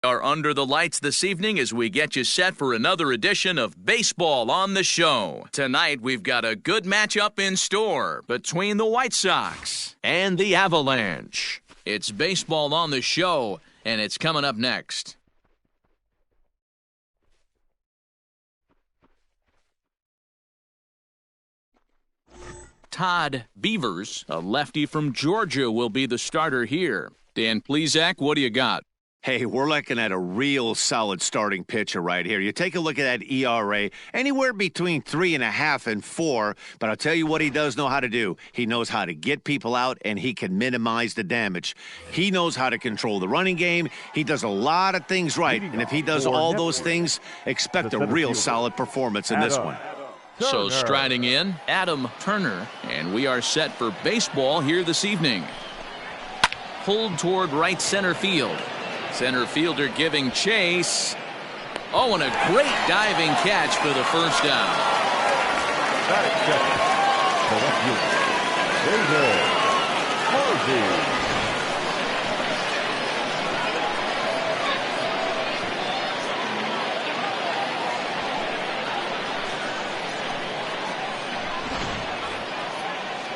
Are under the lights this evening as we get you set for another edition of Baseball on the Show. Tonight, we've got a good matchup in store between the White Sox and the Avalanche. It's Baseball on the Show, and it's coming up next. Todd Beavers, a lefty from Georgia, will be the starter here. Dan Plesac, what do you got? Hey, we're looking at a real solid starting pitcher right here. You take a look at that ERA, anywhere between 3.5 and 4. But I'll tell you what he does know how to do. He knows how to get people out, and he can minimize the damage. He knows how to control the running game. He does a lot of things right. And if he does all those things, expect a real solid performance in this one. So striding in, Adam Turner, and we are set for baseball here this evening. Pulled toward right center field. Center fielder giving chase. Oh, and a great diving catch for the first down.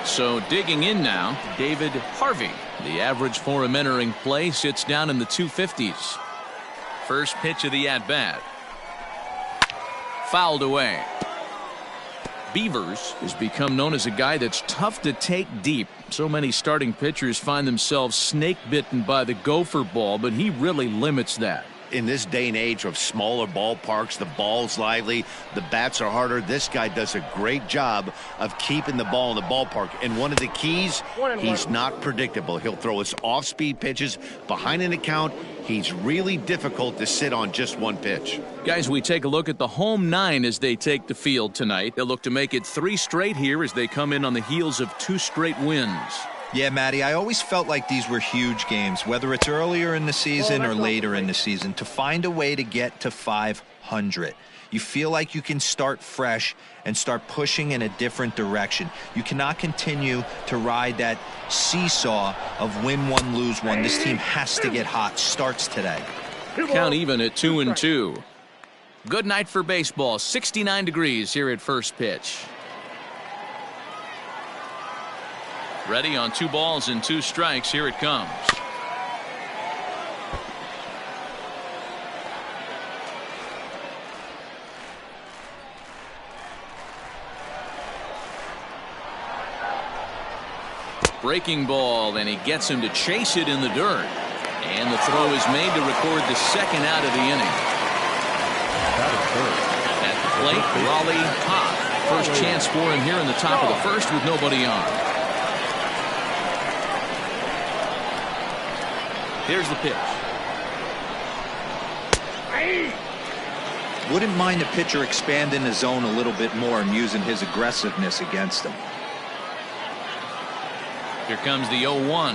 So digging in now, David Harvey. The average for him entering play sits down in the 250s. First pitch of the at-bat. Fouled away. Beavers has become known as a guy that's tough to take deep. So many starting pitchers find themselves snake-bitten by the gopher ball, but he really limits that. In this day and age of smaller ballparks, the ball's lively, the bats are harder. This guy does a great job of keeping the ball in the ballpark. And one of the keys, he's not predictable. He'll throw his off-speed pitches behind an account. He's really difficult to sit on just one pitch. Guys, we take a look at the home 9 as they take the field tonight. They'll look to make it 3 straight here as they come in on the heels of 2 straight wins. Yeah, Matty, I always felt like these were huge games, whether it's earlier in the season or later in the season, to find a way to get to 500. You feel like you can start fresh and start pushing in a different direction. You cannot continue to ride that seesaw of win one, lose one. This team has to get hot. Starts today. Count even at 2-2. Good night for baseball. 69 degrees here at first pitch. Ready on 2 balls and 2 strikes. Here it comes. Breaking ball, and he gets him to chase it in the dirt. And the throw is made to record the second out of the inning. At the plate, Raleigh Pop. First chance for him here in the top of the first with nobody on. Here's the pitch. Wouldn't mind the pitcher expanding the zone a little bit more and using his aggressiveness against him. Here comes the 0-1.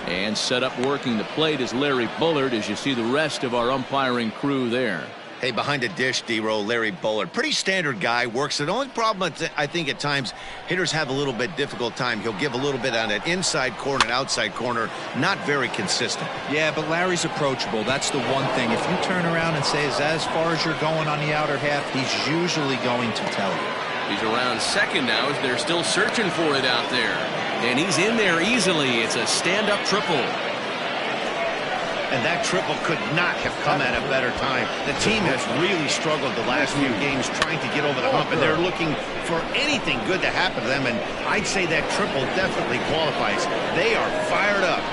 And set up working the plate is Larry Bullard as you see the rest of our umpiring crew there. Hey, behind the dish, D-Row, Larry Bullard. Pretty standard guy, works it. The only problem, I think, at times, hitters have a little bit difficult time. He'll give a little bit on that inside corner and outside corner. Not very consistent. Yeah, but Larry's approachable. That's the one thing. If you turn around and say, is that as far as you're going on the outer half, he's usually going to tell you. He's around second now as they're still searching for it out there. And he's in there easily. It's a stand-up triple. And that triple could not have come at a better time. The team has really struggled the last few games trying to get over the hump, and they're looking for anything good to happen to them, and I'd say that triple definitely qualifies. They are fired up.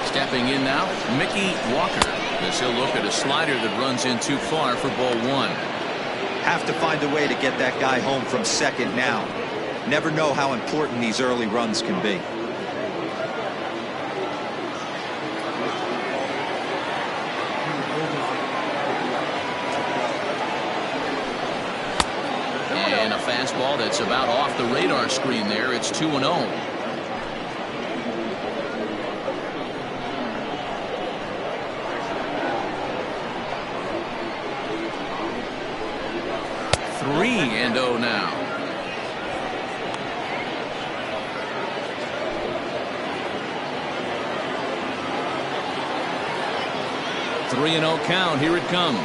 Stepping in now, Mickey Walker. As he'll look at a slider that runs in too far for ball 1. Have to find a way to get that guy home from second now. Never know how important these early runs can be. And a fastball that's about off the radar screen there. It's 2-0. 3-0 now. 3-0 count. Here it comes.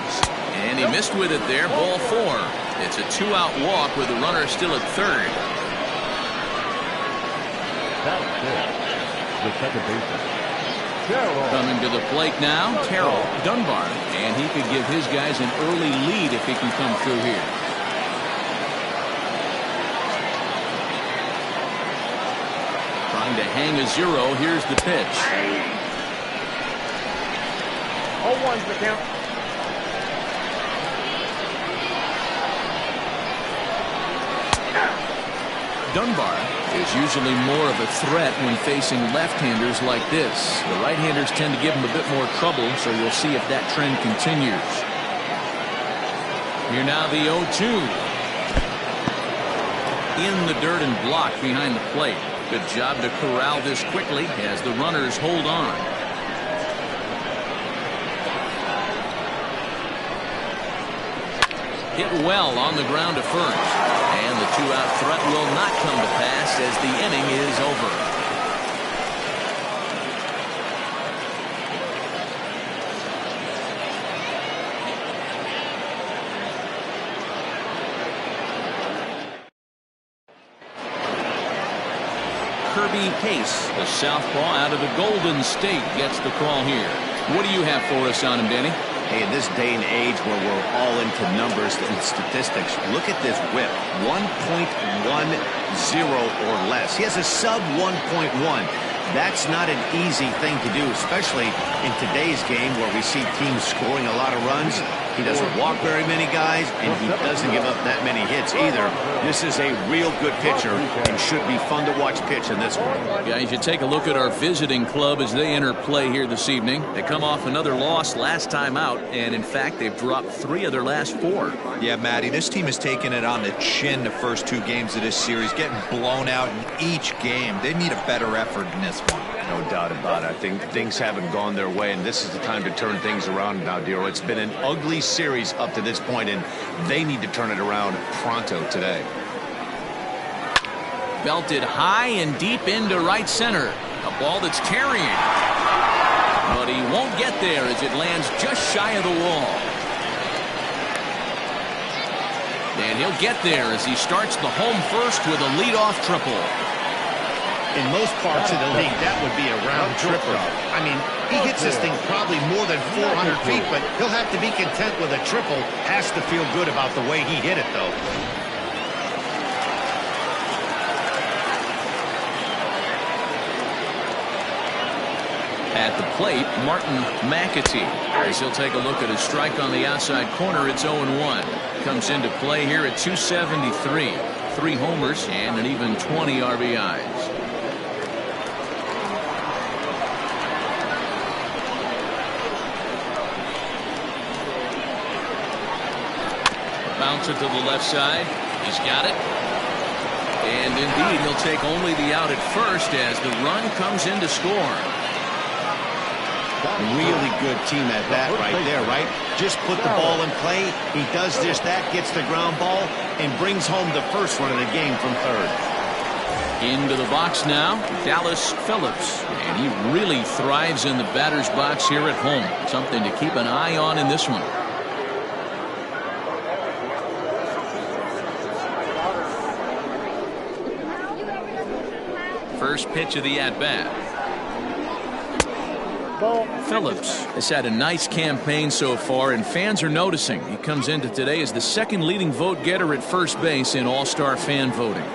And he missed with it there. Ball 4. It's a 2-out walk with the runner still at third. The second baseman. Coming to the plate now, Terrell Dunbar. And he could give his guys an early lead if he can come through here. Trying to hang a 0. Here's the pitch. 0-1's the count. Dunbar is usually more of a threat when facing left-handers like this. The right-handers tend to give him a bit more trouble, so you'll see if that trend continues. Here now the 0-2. In the dirt and blocked behind the plate. Good job to corral this quickly as the runners hold on. Hit well on the ground to first. And the 2-out threat will not come to pass as the inning is over. Kirby Pace, the southpaw out of the Golden State, gets the call here. What do you have for us on him, Danny? Hey, in this day and age where we're all into numbers and statistics, look at this whip. 1.10 or less. He has a sub 1.1. That's not an easy thing to do, especially in today's game where we see teams scoring a lot of runs. He doesn't walk very many guys, and he doesn't give up that many hits either. This is a real good pitcher and should be fun to watch pitch in this one. Guys, you take a look at our visiting club as they enter play here this evening. They come off another loss last time out, and in fact, they've dropped 3 of their last 4. Yeah, Matty, this team has taken it on the chin the first 2 games of this series, getting blown out in each game. They need a better effort in this one. No doubt about it. I think things haven't gone their way, and this is the time to turn things around now, Dero. It's been an ugly series up to this point, and they need to turn it around pronto today. Belted high and deep into right center. A ball that's carrying. But he won't get there as it lands just shy of the wall. And he'll get there as he starts the home first with a leadoff triple. In most parts of the league, that would be a round tripper. I mean, he hits this thing probably more than 400 feet, but he'll have to be content with a triple. Has to feel good about the way he hit it, though. At the plate, Martin McAtee. As he'll take a look at his strike on the outside corner, it's 0-1. Comes into play here at 273. 3 homers and an even 20 RBIs. Bounce it to the left side. He's got it. And indeed, he'll take only the out at first as the run comes in to score. Really good team at bat right there, right? Just put the ball in play. He does just that, gets the ground ball, and brings home the first run of the game from third. Into the box now, Dallas Phillips. And he really thrives in the batter's box here at home. Something to keep an eye on in this one. First pitch of the at-bat. Phillips has had a nice campaign so far, and fans are noticing. He comes into today as the 2nd leading vote getter at first base in All-Star fan voting.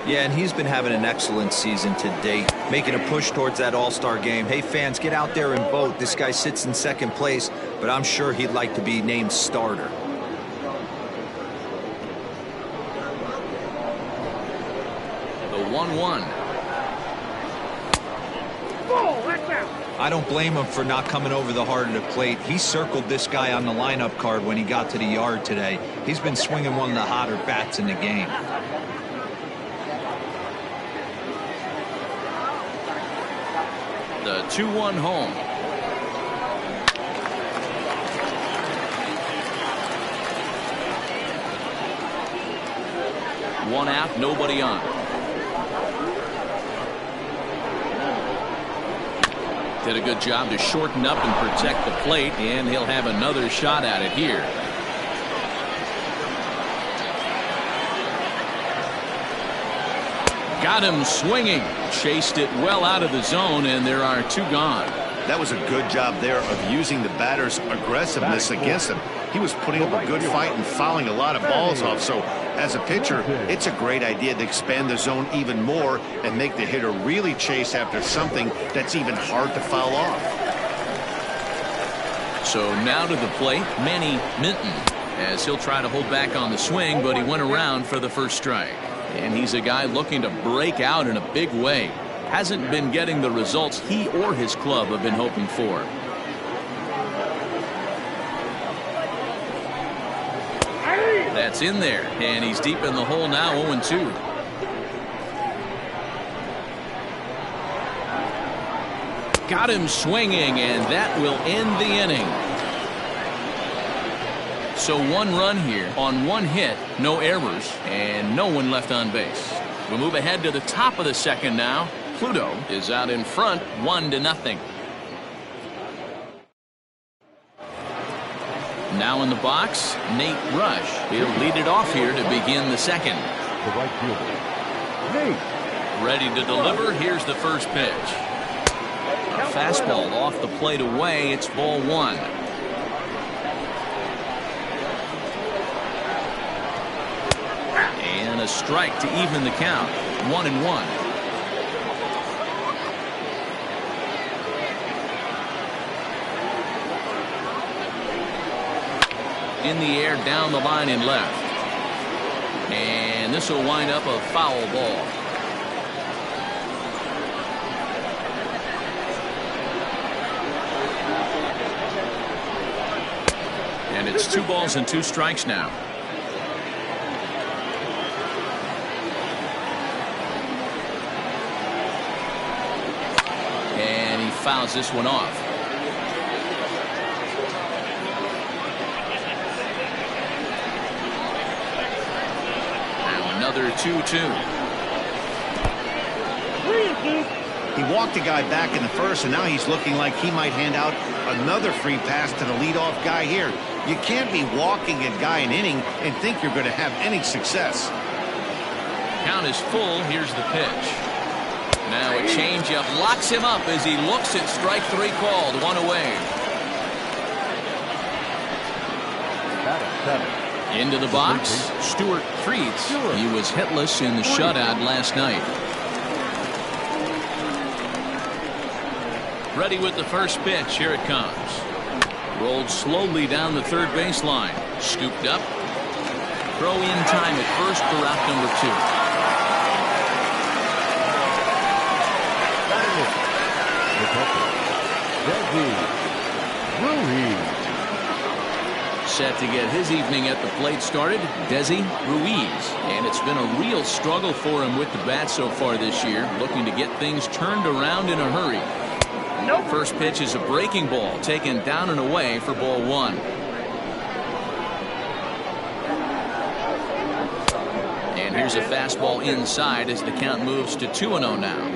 Yeah, and he's been having an excellent season to date, making a push towards that All-Star game. Hey, fans, get out there and vote. This guy sits in 2nd place, but I'm sure he'd like to be named starter. The 1-1. I don't blame him for not coming over the heart of the plate. He circled this guy on the lineup card when he got to the yard today. He's been swinging one of the hotter bats in the game. The 2-1 home. One out, nobody on. Did a good job to shorten up and protect the plate, and he'll have another shot at it here. Got him swinging. Chased it well out of the zone, and there are two gone. That was a good job there of using the batter's aggressiveness against him. He was putting up a good fight and fouling a lot of balls off. So as a pitcher, it's a great idea to expand the zone even more and make the hitter really chase after something that's even hard to foul off. So now to the plate, Manny Minton, as he'll try to hold back on the swing, but he went around for the first strike. And he's a guy looking to break out in a big way. Hasn't been getting the results he or his club have been hoping for. That's in there, and he's deep in the hole now, 0-2. Got him swinging, and that will end the inning. So one run here on one hit, no errors, and no one left on base. We'll move ahead to the top of the second now. Pluto is out in front, 1-0. Now in the box, Nate Rush. He'll lead it off here to begin the second. The right fielder, Nate. Ready to deliver. Here's the first pitch. A fastball off the plate away. It's ball one. And a strike to even the count. 1-1. In the air, down the line and left. And this will wind up a foul ball. And it's 2 balls and 2 strikes now. And he fouls this one off. Another 2-2. He walked a guy back in the first, and now he's looking like he might hand out another free pass to the leadoff guy here. You can't be walking a guy an inning and think you're going to have any success. Count is full. Here's the pitch. Now a changeup locks him up as he looks at strike 3 called. 1 away. Into the box, Stuart Freets. He was hitless in the shutout last night. Ready with the first pitch. Here it comes. Rolled slowly down the third baseline. Scooped up. Throw in time at first for out number 2. Set to get his evening at the plate started, Desi Ruiz. And it's been a real struggle for him with the bat so far this year, looking to get things turned around in a hurry. First pitch is a breaking ball, taken down and away for ball 1. And here's a fastball inside as the count moves to 2-0 now.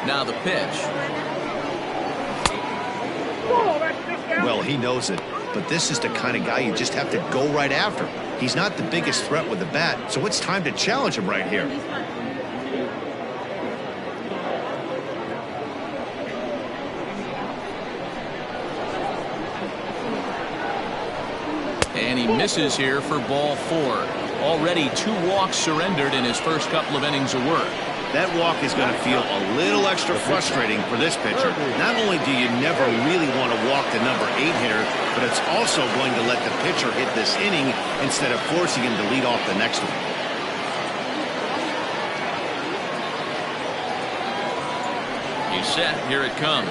Now the pitch. Well, he knows it, but this is the kind of guy you just have to go right after. He's not the biggest threat with the bat, so it's time to challenge him right here. And he misses here for ball 4. Already 2 walks surrendered in his first couple of innings of work. That walk is going to feel a little extra frustrating for this pitcher. Not only do you never really want to walk the number 8 hitter, but it's also going to let the pitcher hit this inning instead of forcing him to lead off the next one. He's set. Here it comes.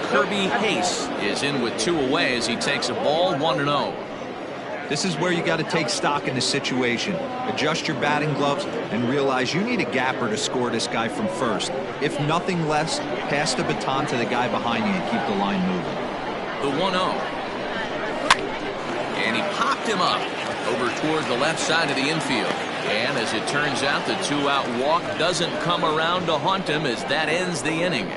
Kirby Hayes is in with 2 away as he takes a ball 1-0. This is where you got to take stock in the situation. Adjust your batting gloves and realize you need a gapper to score this guy from first. If nothing less, pass the baton to the guy behind you and keep the line moving. The 1-0. And he pops Popped him up over toward the left side of the infield. And as it turns out, the 2-out walk doesn't come around to haunt him as that ends the inning.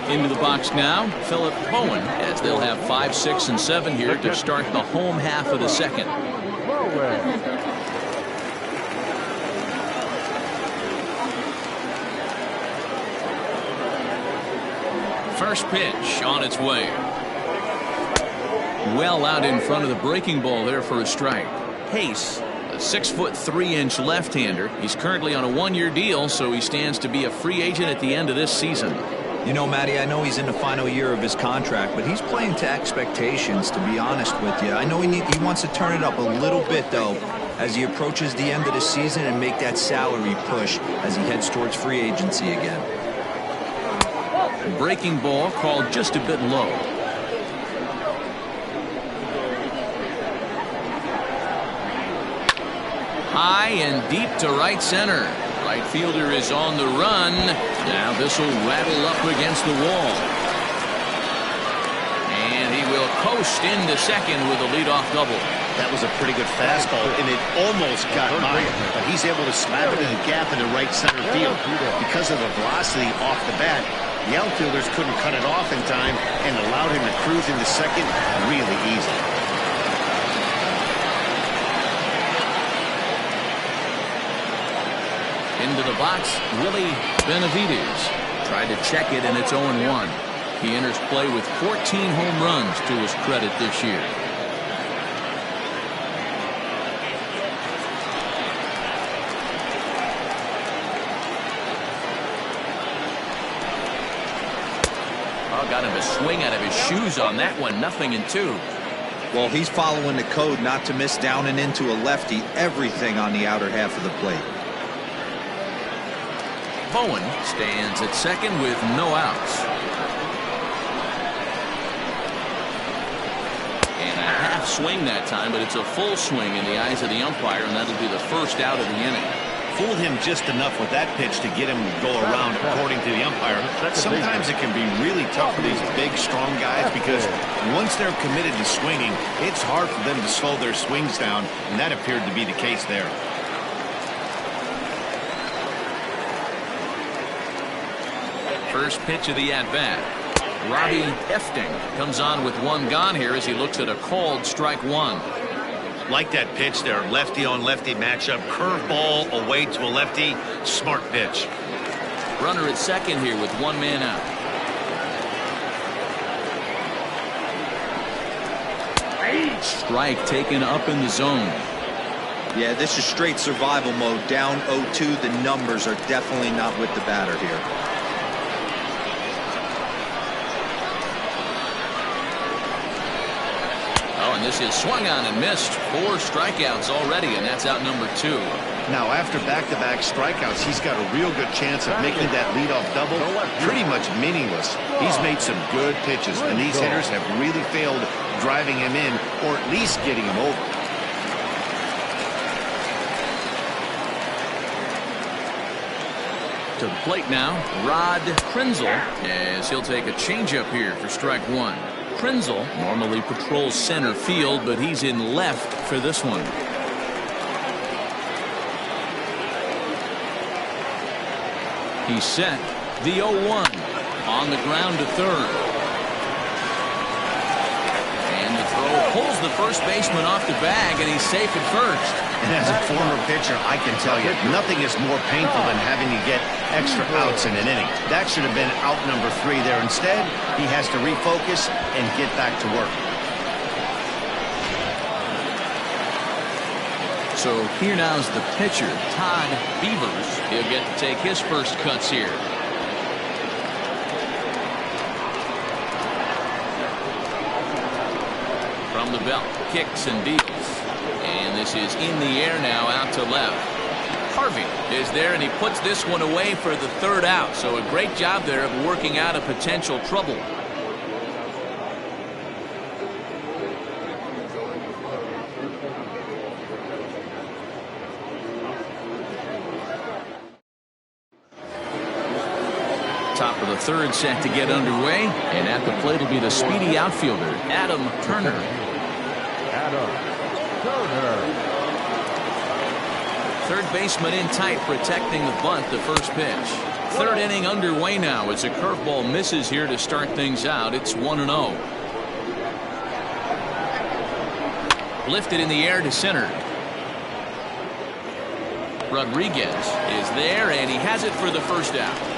Into the box now, Philip Bowen, as they'll have 5, 6, and 7 here to start the home half of the second. First pitch on its way. Well out in front of the breaking ball there for a strike. Pace, a 6'3" left-hander. He's currently on a 1-year deal, so he stands to be a free agent at the end of this season. You know, Matty, I know he's in the final year of his contract, but he's playing to expectations, to be honest with you. I know he wants to turn it up a little bit, though, as he approaches the end of the season and make that salary push as he heads towards free agency again. Breaking ball called just a bit low. High and deep to right center. Right fielder is on the run. Now this will rattle up against the wall. And he will coast into second with a leadoff double. That was a pretty good fastball, and it almost got by him, but he's able to slap it in the gap into right center field. Because of the velocity off the bat, the outfielders couldn't cut it off in time and allowed him to cruise into second really easy. Into the box, Willie Benavides tried to check it, and it's 0-1. He enters play with 14 home runs to his credit this year. Oh, got him a swing out of his shoes on that one. 0-2. Well, he's following the code not to miss down and into a lefty. Everything on the outer half of the plate. Bowen stands at second with no outs. And a half swing that time, but it's a full swing in the eyes of the umpire, and that'll be the first out of the inning. Fooled him just enough with that pitch to get him to go around, according to the umpire. Sometimes it can be really tough for these big, strong guys because once they're committed to swinging, it's hard for them to slow their swings down, and that appeared to be the case there. First pitch of the at-bat. Robbie Hefting comes on with one gone here as he looks at a called strike one. Like that pitch there, lefty on lefty matchup, curveball away to a lefty, smart pitch. Runner at second here with one man out. Strike taken up in the zone. Yeah, this is straight survival mode. Down 0-2. The numbers are definitely not with the batter here. And this is swung on and missed. 4 strikeouts already, and that's out number 2. Now, after back-to-back strikeouts, he's got a real good chance of making that leadoff double pretty much meaningless. He's made some good pitches, and these hitters have really failed driving him in or at least getting him over. To the plate now, Rod Krenzel, as he'll take a changeup here for strike one. Krenzel normally patrols center field, but he's in left for this one. He's set. The 0-1 on the ground to third. And the throw pulls the first baseman off the bag, and he's safe at first. And as a former pitcher, I can tell you, nothing is more painful than having to get extra outs in an inning. That should have been out number 3 there. Instead, he has to refocus and get back to work. So here now is the pitcher, Todd Beavers. He'll get to take his first cuts here. From the belt, kicks and deals. And this is in the air now, out to left. Harvey is there, and he puts this one away for the third out. So a great job there of working out a potential trouble. the third set to get underway, and at the plate will be the speedy outfielder, Adam Turner. Adam Turner. Third baseman in tight, protecting the bunt, the first pitch. Third inning underway now as a curveball misses here to start things out. It's 1-0. Lifted in the air to center. Rodriguez is there, and he has it for the first out.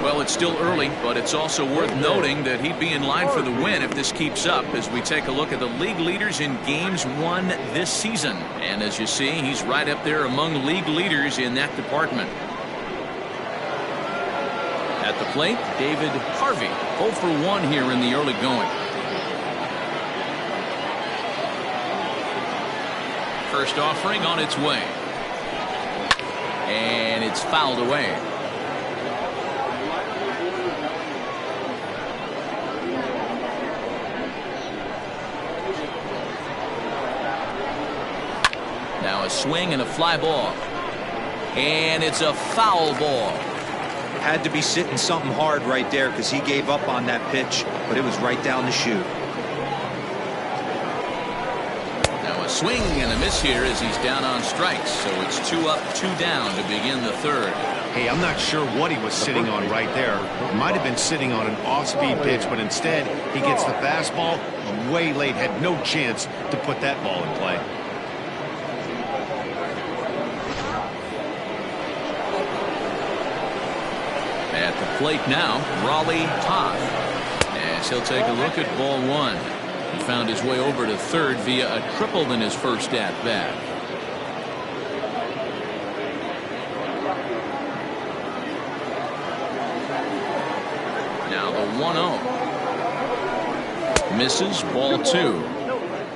Well, it's still early, but it's also worth noting that he'd be in line for the win if this keeps up as we take a look at the league leaders in games won this season. And as you see, he's right up there among league leaders in that department. At the plate, David Harvey, 0 for 1 here in the early going. First offering on its way. And it's fouled away. Now a swing and a fly ball. And it's a foul ball. Had to be sitting something hard right there because he gave up on that pitch, but it was right down the chute. Now a swing and a miss here as he's down on strikes. So it's 2 up, 2 down to begin the third. Hey, I'm not sure what he was sitting on right there. Might have been sitting on an off-speed pitch, but instead he gets the fastball way late. Had no chance to put that ball in play. At the plate now, Raleigh Todd. As he'll take a look at ball 1. He found his way over to third via a triple in his first at-bat. Now the 1-0. Misses, ball 2.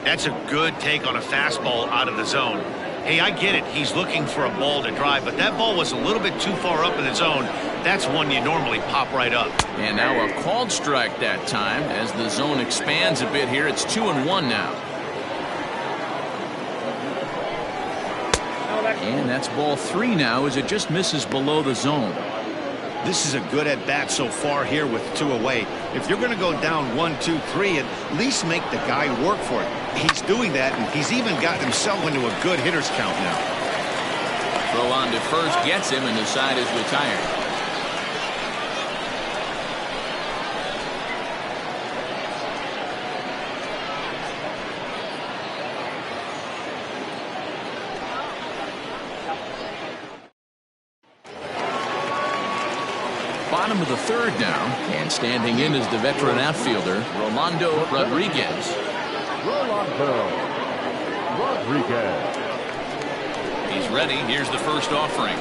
That's a good take on a fastball out of the zone. Hey, I get it. He's looking for a ball to drive, but that ball was a little bit too far up in the zone. That's one you normally pop right up. And now a called strike that time as the zone expands a bit here. It's 2-1 now. And that's ball 3 now as it just misses below the zone. This is a good at-bat so far here with 2 away. If you're going to go down 1, 2, 3, at least make the guy work for it. He's doing that, and he's even gotten himself into a good hitter's count now. Throw on to first gets him, and the side is retired. Bottom of the third now, and standing in is the veteran outfielder, Rolando Rodriguez. Rolando Rodriguez. He's ready. Here's the first offering.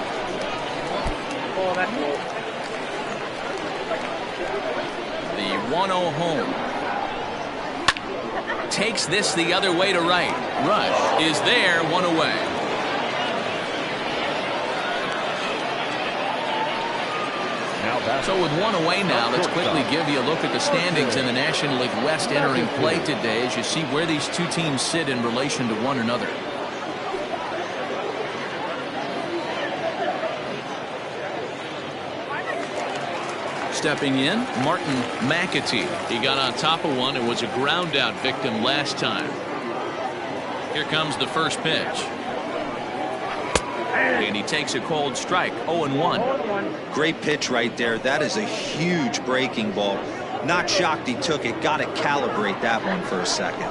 The 1-0 home. Takes this the other way to right. Rush is there, 1 away. So with 1 away now, let's quickly give you a look at the standings in the National League West entering play today as you see where these two teams sit in relation to one another. Stepping in, Martin McAtee. He got on top of one and was a ground out victim last time. Here comes the first pitch. And he takes a cold strike, 0-1. Great pitch right there. That is a huge breaking ball. Not shocked he took it. Got to calibrate that one for a second.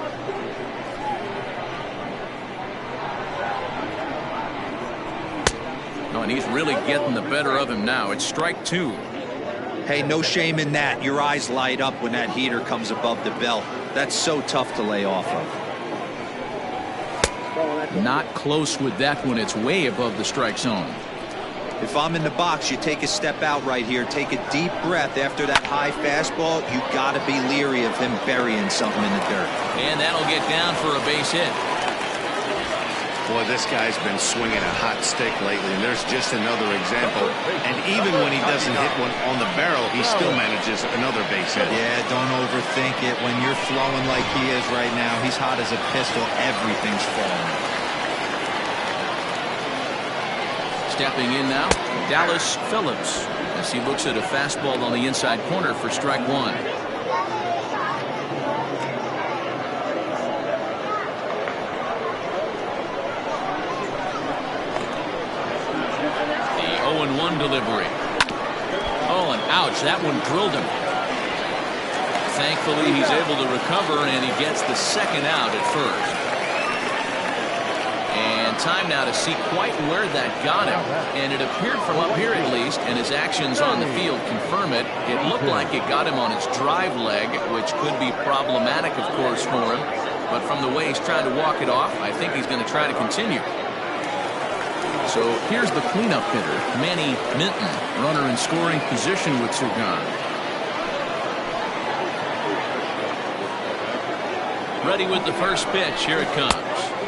Oh, and he's really getting the better of him now. It's strike 2. Hey, no shame in that. Your eyes light up when that heater comes above the belt. That's so tough to lay off of. Not close with that one. It's way above the strike zone. If I'm in the box, you take a step out right here. Take a deep breath after that high fastball. You got to be leery of him burying something in the dirt. And that'll get down for a base hit. Boy, this guy's been swinging a hot stick lately, and there's just another example. And even when he doesn't hit one on the barrel, he still manages another base hit. Yeah, don't overthink it. When you're flowing like he is right now, he's hot as a pistol. Everything's falling. Stepping in now, Dallas Phillips, as he looks at a fastball on the inside corner for strike one. The 0-1 delivery. Oh, and ouch, that one drilled him. Thankfully, he's able to recover, and he gets the second out at first. And time now to see quite where that got him. And it appeared from up here at least, and his actions on the field confirm it. It looked like it got him on his drive leg, which could be problematic, of course, for him. But from the way he's trying to walk it off, I think he's going to try to continue. So here's the cleanup hitter, Manny Minton, runner in scoring position with two gone. Ready with the first pitch. Here it comes.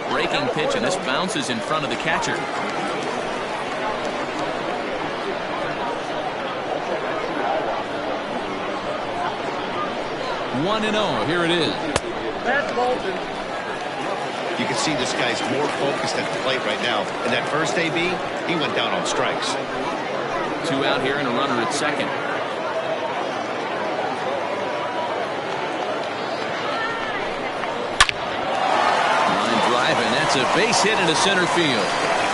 Breaking pitch, and this bounces in front of the catcher. 1-0. Here it is. You can see this guy's more focused at the plate right now. And that first AB, he went down on strikes. 2 out here and a runner at second. And that's a base hit into center field.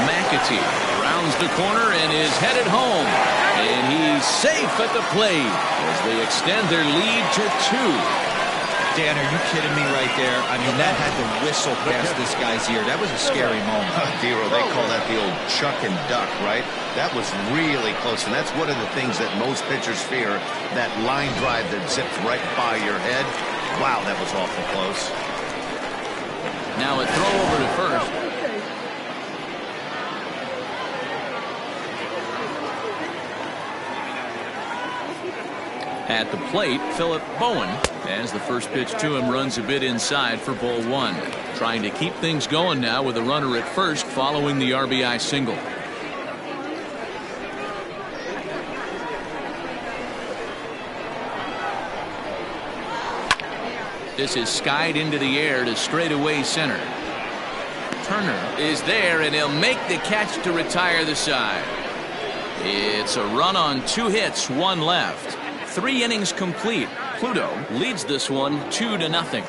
McAtee rounds the corner and is headed home. And he's safe at the plate as they extend their lead to 2. Dan, are you kidding me right there? I mean, that had to whistle past this guy's ear. That was a scary moment. Dero, they call that the old chuck and duck, right? That was really close, and that's one of the things that most pitchers fear, that line drive that zips right by your head. Wow, that was awful close. Now a throw over to first. At the plate, Philip Bowen, as the first pitch to him runs a bit inside for ball one. Trying to keep things going now with a runner at first following the RBI single. This is skied into the air to straightaway center. Turner is there, and he'll make the catch to retire the side. It's a run on 2 hits, 1 left. 3 innings complete. Pluto leads this one 2-0.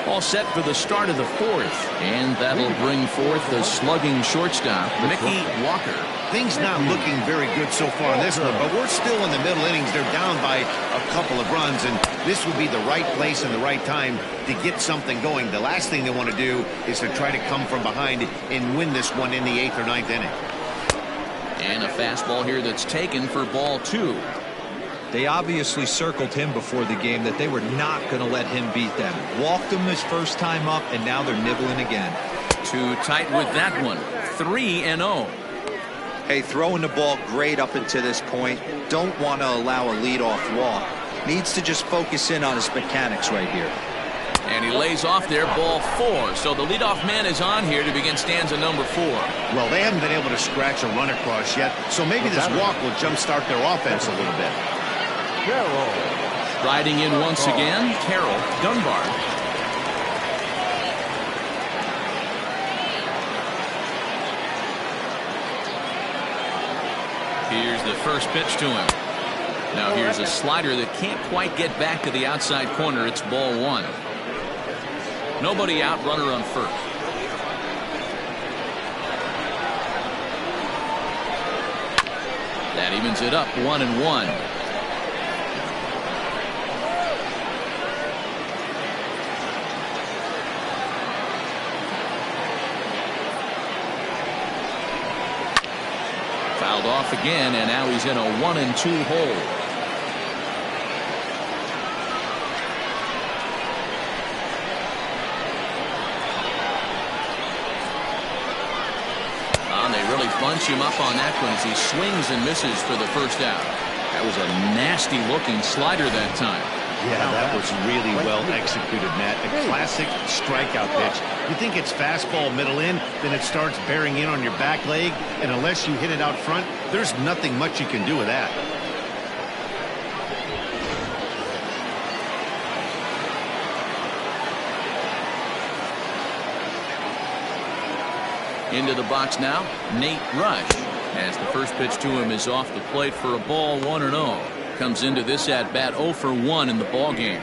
All set for the start of the 4th, and that'll bring forth the slugging shortstop, Mickey Walker. Things not looking very good so far in this one, but we're still in the middle innings. They're down by a couple of runs, and this would be the right place and the right time to get something going. The last thing they want to do is to try to come from behind and win this one in the 8th or 9th inning. And a fastball here that's taken for ball 2. They obviously circled him before the game that they were not going to let him beat them. Walked him his first time up, and now they're nibbling again. Too tight with that one. 3-0. Hey, throwing the ball great up until this point. Don't want to allow a leadoff walk. Needs to just focus in on his mechanics right here. And he lays off there, ball 4. So the leadoff man is on here to begin stanza number 4. Well, they haven't been able to scratch a run across yet, so maybe this walk will jumpstart their offense a little bit. Riding in once again, Carroll Dunbar. Here's the first pitch to him. Now here's a slider that can't quite get back to the outside corner. It's ball 1. Nobody out, runner on first. That evens it up, 1-1. Fouled off again, and now he's in a 1-2 hole. They really bunch him up on that one as he swings and misses for the first out. That was a nasty looking slider that time. Yeah, that was really well executed, Matt. A classic strikeout pitch. You think it's fastball middle in, then it starts bearing in on your back leg, and unless you hit it out front, there's nothing much you can do with that. Into the box now, Nate Rush. As the first pitch to him is off the plate for a ball, 1-0. Comes into this at bat 0 for 1 in the ball game.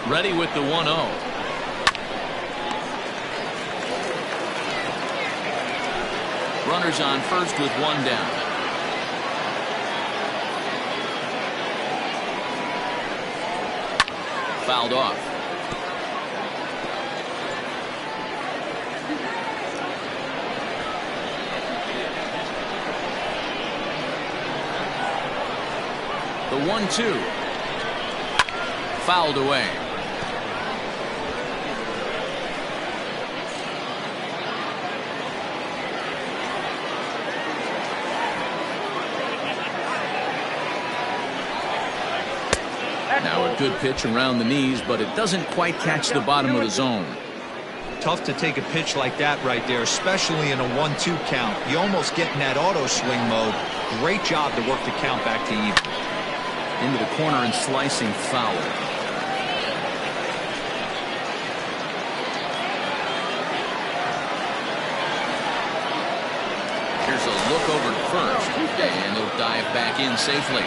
Ready with the 1-0. Runners on first with 1 down. Fouled off. The 1-2. Fouled away. Now a good pitch around the knees, but it doesn't quite catch the bottom of the zone. Tough to take a pitch like that right there, especially in a 1-2 count. You almost get in that auto swing mode. Great job to work the count back to even. Into the corner and slicing foul. Here's a look over to first, and he'll dive back in safely.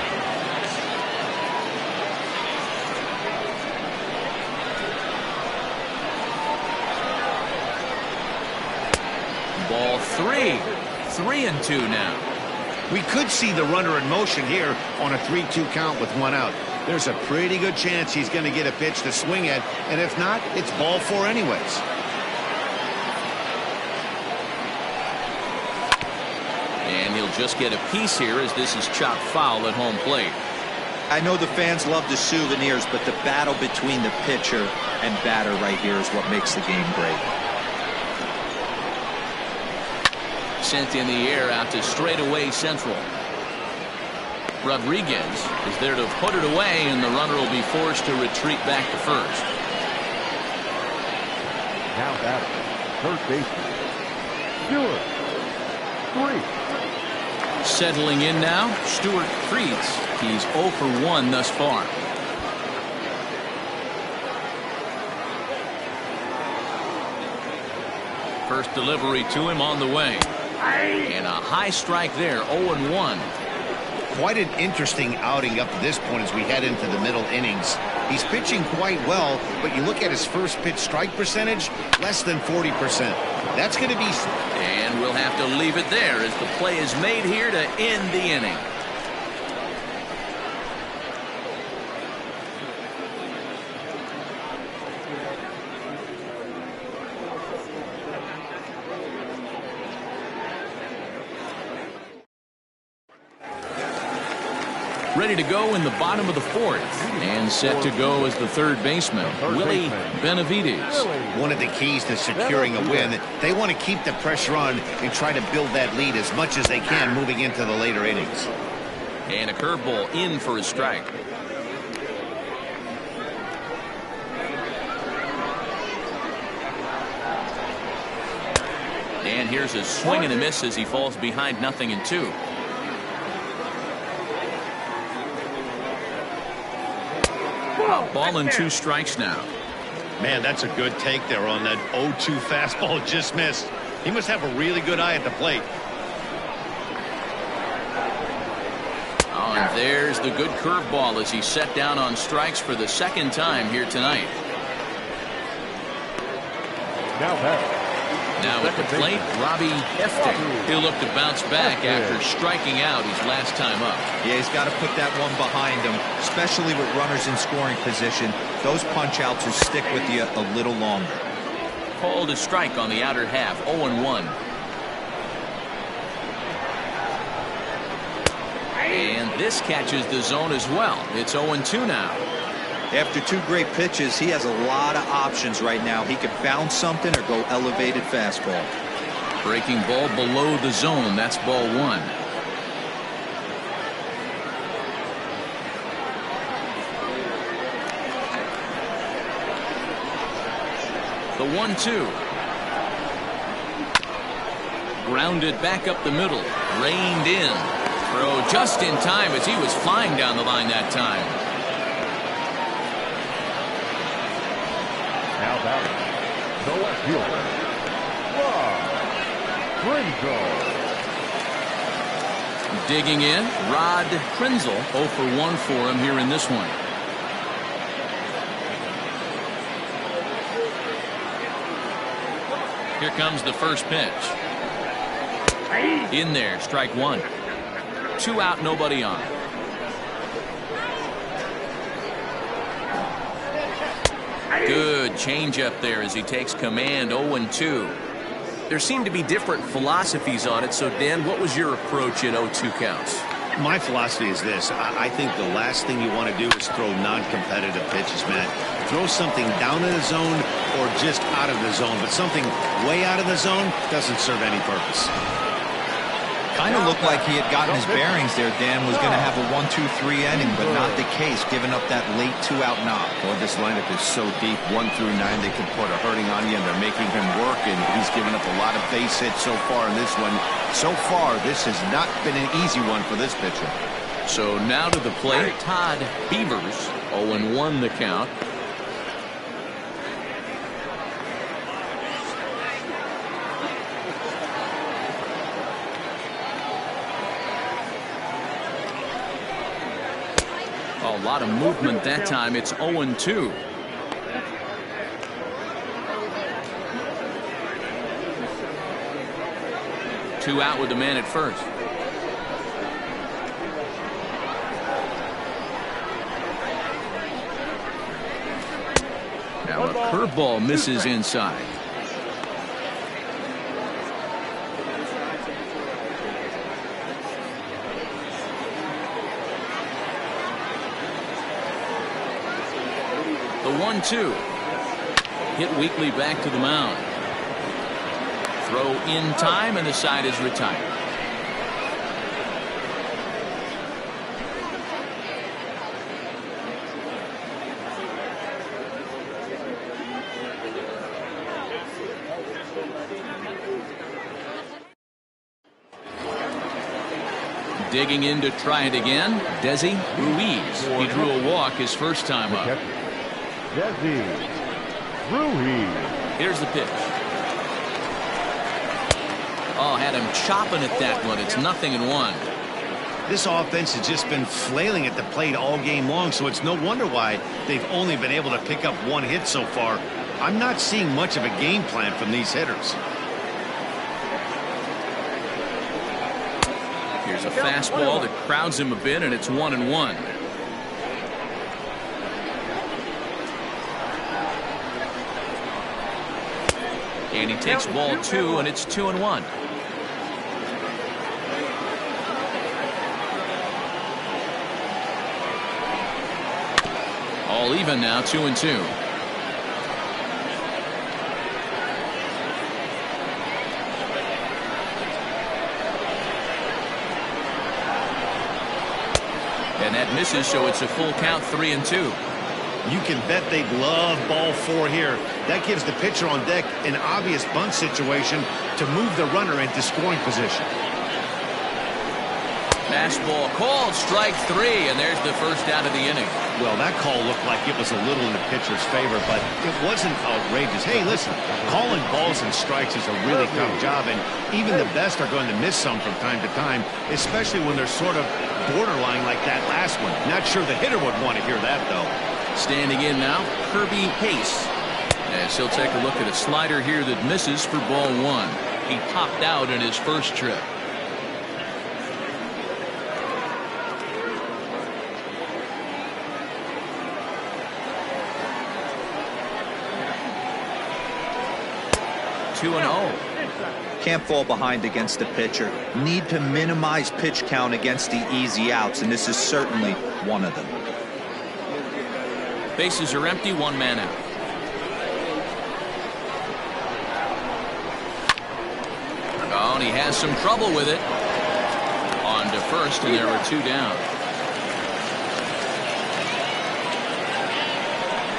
Ball 3. 3-2 now. We could see the runner in motion here on a 3-2 count with 1 out. There's a pretty good chance he's going to get a pitch to swing at, and if not, it's ball 4 anyways. And he'll just get a piece here as this is chopped foul at home plate. I know the fans love the souvenirs, but the battle between the pitcher and batter right here is what makes the game great. Sent in the air out to straightaway central. Rodriguez is there to put it away, and the runner will be forced to retreat back to first. Now batting, third baseman, Stewart. 3. Settling in now, Stewart Freets. He's 0 for 1 thus far. First delivery to him on the way. And a high strike there, 0-1. Quite an interesting outing up to this point as we head into the middle innings. He's pitching quite well, but you look at his first pitch strike percentage, less than 40%. That's going to be... And we'll have to leave it there as the play is made here to end the inning. Ready to go in the bottom of the 4th, and set to go as the third baseman, Willie Benavides. One of the keys to securing a win, they want to keep the pressure on and try to build that lead as much as they can moving into the later innings. And a curveball in for a strike. And here's a swing and a miss as he falls behind 0-2. Ball and 2 strikes now. Man, that's a good take there on that 0-2 fastball just missed. He must have a really good eye at the plate. Oh, and there's the good curveball as he's set down on strikes for the second time here tonight. Now batting. Now at the plate, Robbie Hefting. He'll look to bounce back after striking out his last time up. Yeah, he's got to put that one behind him, especially with runners in scoring position. Those punch-outs will stick with you a little longer. Called a strike on the outer half, 0-1. And this catches the zone as well. It's 0-2 now. After 2 great pitches, he has a lot of options right now. He could bounce something or go elevated fastball. Breaking ball below the zone. That's ball 1. The 1-2. Grounded back up the middle. Reined in. Throw just in time as he was flying down the line that time. Now batting, the left fielder, Rod Pringle. Digging in, Rod Pringle, 0 for 1 for him here in this one. Here comes the first pitch. In there, strike one. 2 out, nobody on. Good changeup there as he takes command. 0-2. There seem to be different philosophies on it. So, Dan, what was your approach at 0-2 counts? My philosophy is this. I think the last thing you want to do is throw non-competitive pitches, Matt. Throw something down in the zone or just out of the zone. But something way out of the zone doesn't serve any purpose. Kind of looked like he had gotten his bearings there. Dan was going to have a 1-2-3 inning, but not the case, giving up that late 2-out knock. Well, this lineup is so deep, 1 through 9, they can put a hurting on you, and they're making him work, and he's given up a lot of base hits so far in this one. So far, this has not been an easy one for this pitcher. So now to the plate, Todd Beavers, 0-1 the count. A lot of movement that time. It's 0-2. Two out with the man at first. Now a curveball misses inside. The 1-2. Hit weakly back to the mound. Throw in time, and the side is retired. Digging in to try it again, Desi Ruiz. He drew a walk his first time up. Desi Ruiz. Here's the pitch. Oh, had him chopping at that one. It's 0-1. This offense has just been flailing at the plate all game long, so it's no wonder why they've only been able to pick up 1 hit so far. I'm not seeing much of a game plan from these hitters. Here's a fastball that crowds him a bit, and it's 1-1. And he takes ball 2, and it's 2-1. All even now, 2-2. And that misses, so it's a full count, 3-2. You can bet they'd love ball 4 here. That gives the pitcher on deck an obvious bunt situation to move the runner into scoring position. Fastball called, strike 3, and there's the first out of the inning. Well, that call looked like it was a little in the pitcher's favor, but it wasn't outrageous. Hey, listen, calling balls and strikes is a really tough job, and even the best are going to miss some from time to time, especially when they're sort of borderline like that last one. Not sure the hitter would want to hear that, though. Standing in now, Kirby Pace. As he'll take a look at a slider here that misses for ball 1. He popped out in his first trip. Two and 0. Can't fall behind against the pitcher. Need to minimize pitch count against the easy outs, and this is certainly one of them. Bases are empty, 1 man out. Oh, and he has some trouble with it. On to first, and there are 2 down.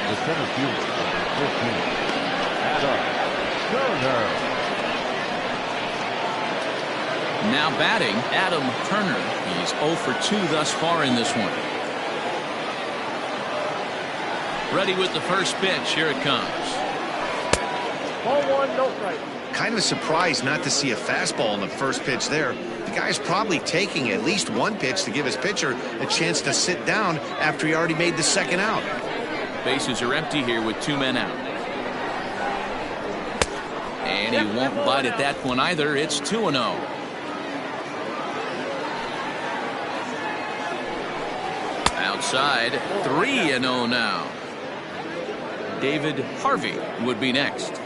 The center fielder, number 15, Adam Turner. Now batting, Adam Turner. He's 0 for 2 thus far in this one. Ready with the first pitch. Here it comes. Ball 1, no strike. Kind of surprised not to see a fastball in the first pitch there. The guy's probably taking at least one pitch to give his pitcher a chance to sit down after he already made the second out. Bases are empty here with 2 men out. And he won't bite at that one either. It's 2-0. Outside, 3-0 now. David Harvey would be next.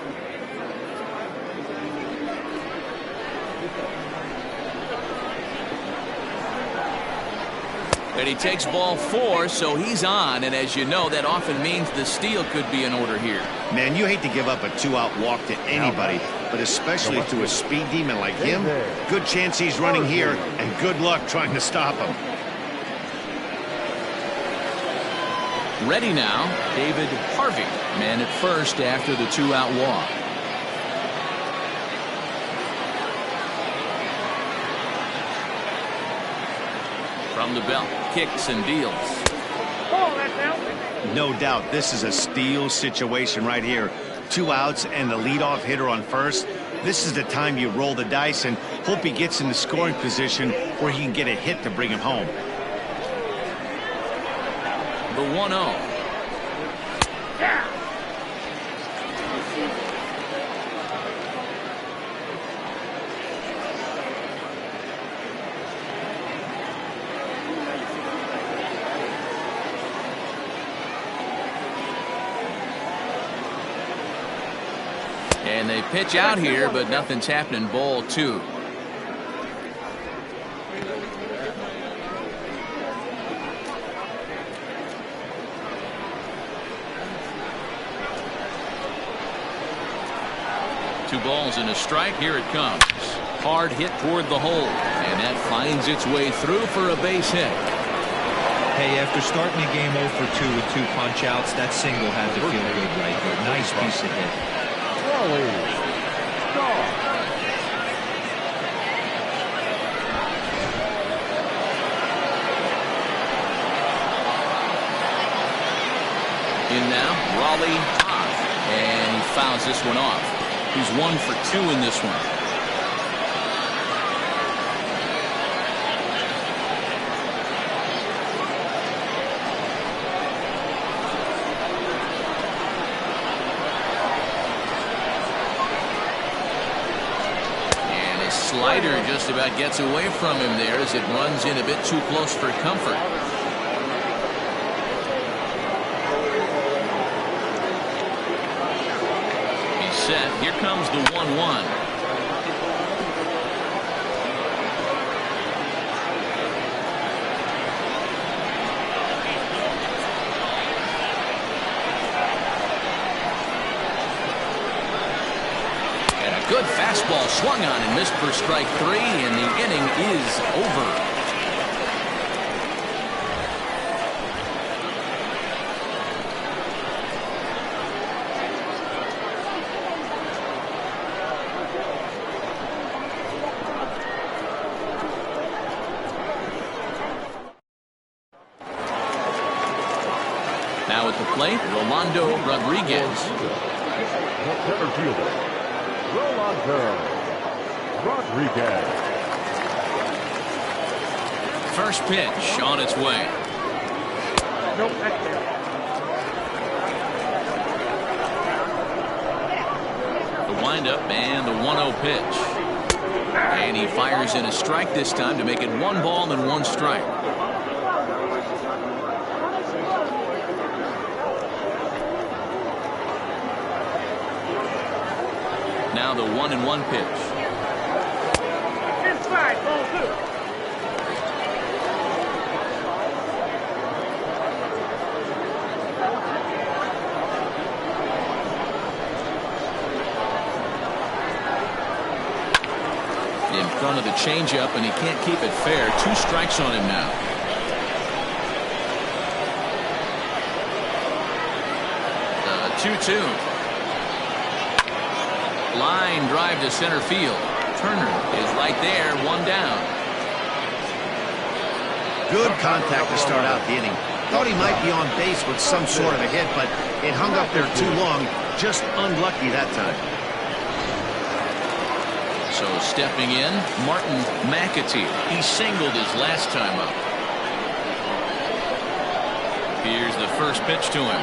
And he takes ball 4, so he's on. And as you know, that often means the steal could be in order here. Man, you hate to give up a 2-out walk to anybody, but especially to a speed demon like him. Good chance he's running here, and good luck trying to stop him. Ready now, David Harvey. Man at first after the 2-out walk. From the belt, kicks and deals. No doubt this is a steal situation right here. 2 outs and the leadoff hitter on first. This is the time you roll the dice and hope he gets in the scoring position where he can get a hit to bring him home. The 1-0. And they pitch out here, but nothing's happening. Ball 2. Two balls and a strike. Here it comes. Hard hit toward the hole, and that finds its way through for a base hit. Hey, after starting a game 0 for 2 with 2 punch-outs, that single had to feel good right there. Nice piece of hit. In now, Raleigh Todd, and he fouls this one off. He's 1 for 2 in this one. And his slider just about gets away from him there as it runs in a bit too close for comfort. Set. Here comes the 1-1. And a good fastball swung on and missed for strike 3, and the inning is over. Now at the plate, Rolando Rodriguez. The center fielder, Rolando Rodriguez. First pitch on its way. The windup and the 1-0 pitch. And he fires in a strike this time to make it 1 ball and 1 strike. Now the 1-1 pitch. Inside, ball 2. In front of the changeup, and he can't keep it fair. 2 strikes on him now. The 2-2. Line drive to center field. Turner is right there, one down. Good contact to start out the inning. Thought he might be on base with some sort of a hit, but it hung up there too long. Just unlucky that time. So stepping in, Martin McAtee. He singled his last time up. Here's the first pitch to him.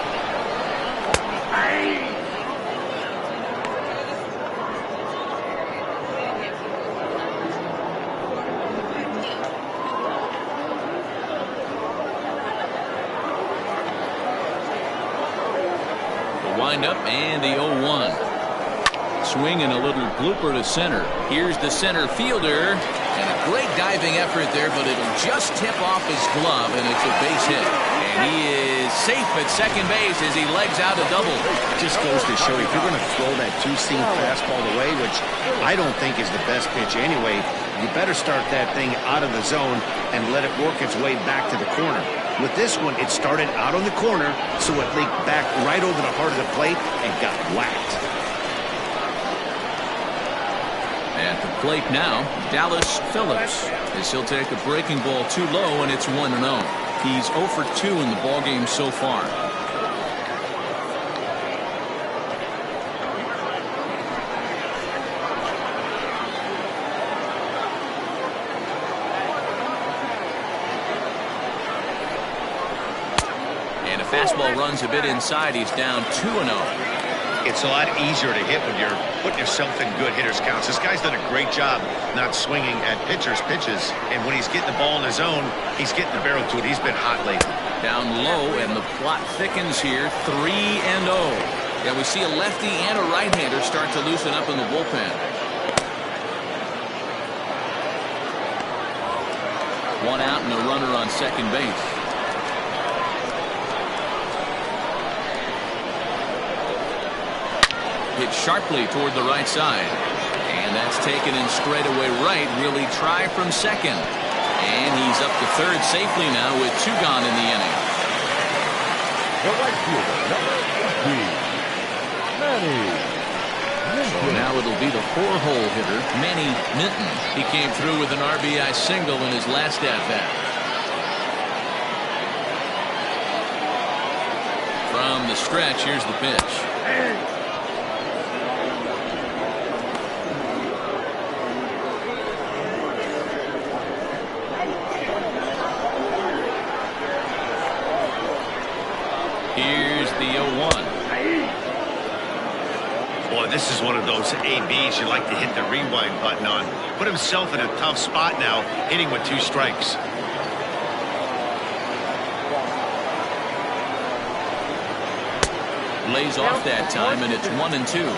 The windup and the 0-1. Swing and a little blooper to center. Here's the center fielder. And a great diving effort there, but it'll just tip off his glove, and it's a base hit. And he is safe at second base as he legs out a double. Just goes to show if you're going to throw that two-seam fastball away, which I don't think is the best pitch anyway, you better start that thing out of the zone and let it work its way back to the corner. With this one, it started out on the corner, so it leaked back right over the heart of the plate and got whacked. At the plate now, Dallas Phillips, as he'll take a breaking ball too low, and it's 1-0. He's 0 for 2 in the ballgame so far. And a fastball runs a bit inside. He's down 2-0. It's a lot easier to hit when you're putting yourself in good hitters' counts. This guy's done a great job not swinging at pitchers' pitches. And when he's getting the ball in his zone, he's getting the barrel to it. He's been hot lately. Down low, and the plot thickens here. 3-0. Yeah, we see a lefty and a right-hander start to loosen up in the bullpen. One out and a runner on second base. Hit sharply toward the right side. And that's taken in straightaway right. Really try from second. And he's up to third safely now with 2 gone in the inning. The right fielder, number 18, Manny. So now it'll be the 4-hole hitter, Manny Minton. He came through with an RBI single in his last at-bat. From the stretch, here's the pitch. Here's the 0-1. Boy, this is one of those ABs you like to hit the rewind button on. Put himself in a tough spot now, hitting with 2 strikes. Lays off that time, and it's 1-2.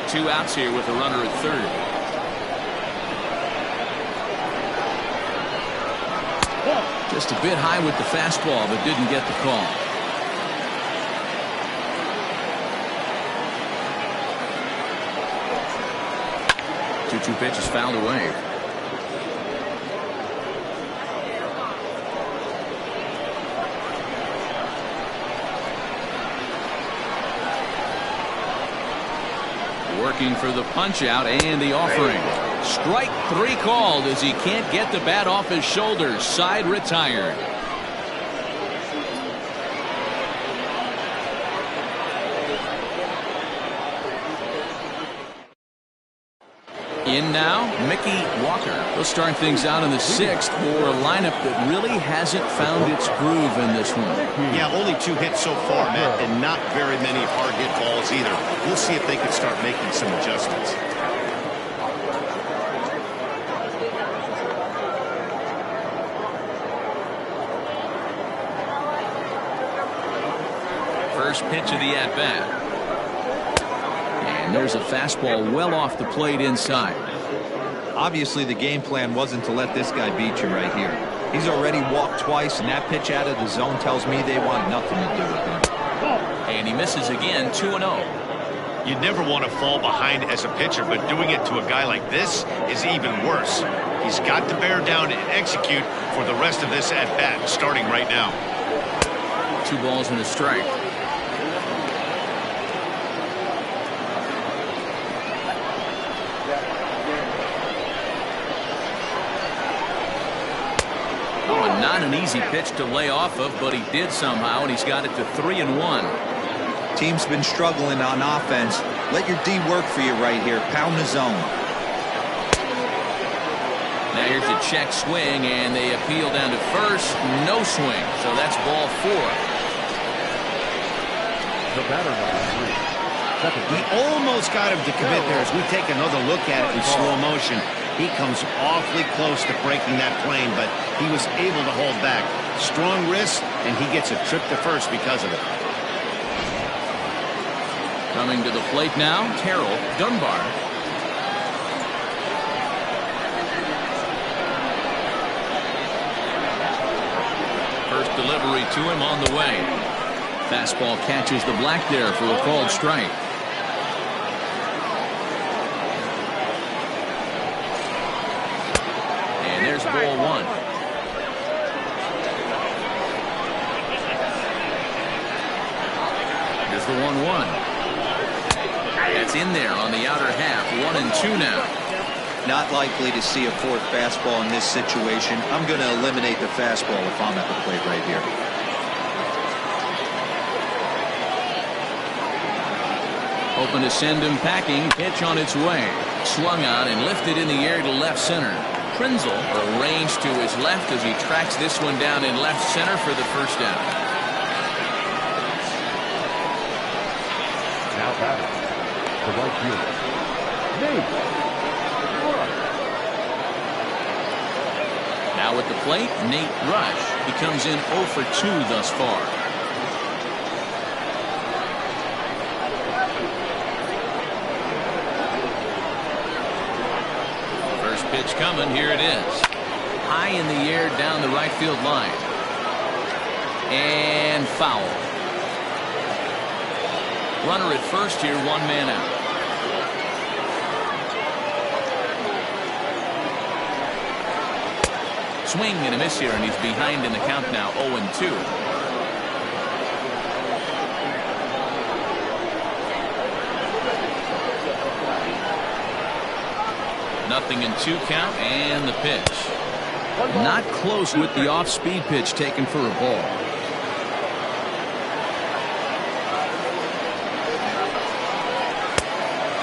Two outs here with a runner at third. Just a bit high with the fastball, but didn't get the call. 2-2 pitch is fouled away. Working for the punch out and the offering. Strike 3 called as he can't get the bat off his shoulders. Side retired. In now, Mickey Walker. He'll start things out in the 6th for a lineup that really hasn't found its groove in this one. Yeah, only 2 hits so far, Matt, and not very many hard hit balls either. We'll see if they can start making some adjustments. First pitch of the at-bat. And there's a fastball well off the plate inside. Obviously, the game plan wasn't to let this guy beat you right here. He's already walked twice, and that pitch out of the zone tells me they want nothing to do with him. And he misses again, 2-0. You'd never want to fall behind as a pitcher, but doing it to a guy like this is even worse. He's got to bear down and execute for the rest of this at-bat, starting right now. 2 balls and a strike. 1. Not an easy pitch to lay off of, but he did somehow, and he's got it to 3-1. Team's been struggling on offense. Let your D work for you right here. Pound the zone. Now here's a check swing, and they appeal down to first. No swing, so that's ball 4. The batter number 3. He almost got him to commit there as we take another look at it in slow motion. He comes awfully close to breaking that plane, but he was able to hold back. Strong wrist, and he gets a trip to first because of it. Coming to the plate now, Terrell Dunbar. First delivery to him on the way. Fastball catches the black there for a called strike. And there's ball 1. Here's the 1-1. That's in there on the outer half. 1-2 now. Not likely to see a fourth fastball in this situation. I'm going to eliminate the fastball if I'm at the plate right here. Hoping to send him packing. Pitch on its way. Swung on and lifted in the air to left center. Prinzel arranged to his left as he tracks this one down in left center for the first down. Now batting. The right fielder, Nate. Now at the plate, Nate Rush. He comes in 0 for 2 thus far. First pitch coming. Here it is. High in the air down the right field line. And foul. Runner at first here, 1 man out. Swing and a miss here, and he's behind in the count now, 0-2. Nothing in 2 count, and the pitch. Not close with the off-speed pitch taken for a ball.